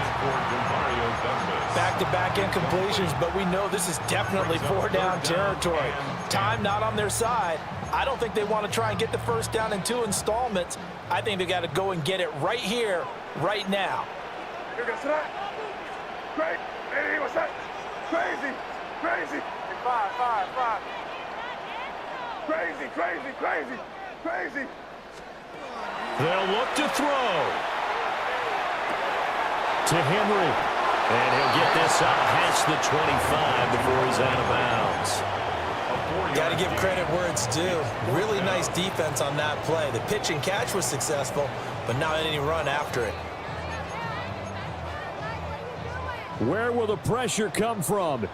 Back-to-back incompletions, but we know this is definitely 4-down territory. Time not on their side. I don't think they want to try and get the first down in 2 installments. I think they got to go and get it right here, right now. Here goes that. Great. Hey, what's that? Crazy. Five. Crazy. They'll look to throw. To Henry. And he'll get this up past the 25 before he's out of bounds. Got to give credit where it's due. Really nice defense on that play. The pitch and catch was successful, but not any run after it. Where will the pressure come from?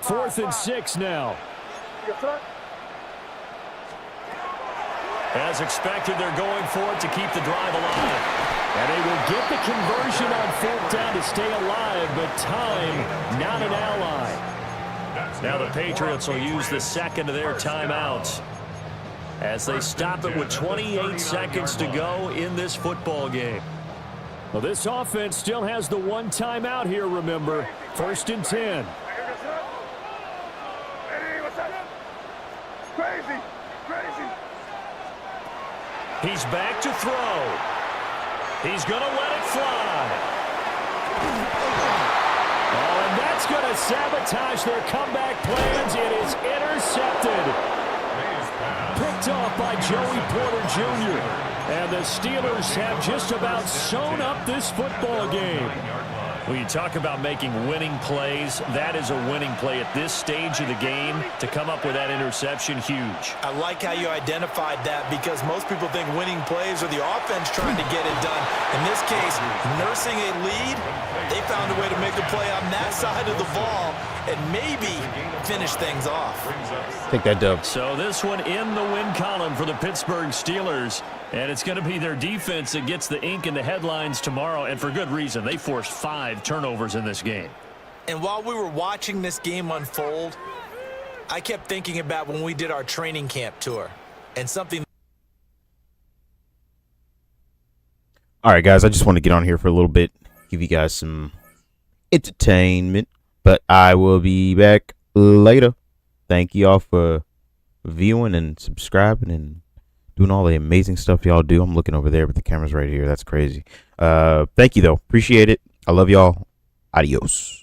4th and 6 now. As expected, they're going for it to keep the drive alive. And they will get the conversion on 4th down to stay alive, but time not an ally. Now the Patriots will use the second of their timeouts as they stop it with 28 seconds to go in this football game. Well, this offense still has the 1 timeout here, remember. 1st and 10. Hey, what's that? Crazy. He's back to throw. He's going to let it fly. Oh, and that's going to sabotage their comeback plans. It is intercepted. Picked off by Joey Porter Jr. And the Steelers have just about sewn up this football game. When you talk about making winning plays, that is a winning play at this stage of the game. To come up with that interception, huge. I like how you identified that because most people think winning plays are the offense trying to get it done. In this case, nursing a lead, they found a way to make a play on that side of the ball and maybe finish things off. Take that dub. So this one in the win column for the Pittsburgh Steelers. And it's going to be their defense that gets the ink in the headlines tomorrow, and for good reason. They forced 5 turnovers in this game. And while we were watching this game unfold, I kept thinking about when we did our training camp tour and something. All right, guys, I just want to get on here for a little bit, give you guys some entertainment, but I will be back later. Thank you all for viewing and subscribing and doing all the amazing stuff y'all do. I'm looking over there, but the camera's right here. That's crazy. Thank you, though. Appreciate it. I love y'all. Adios.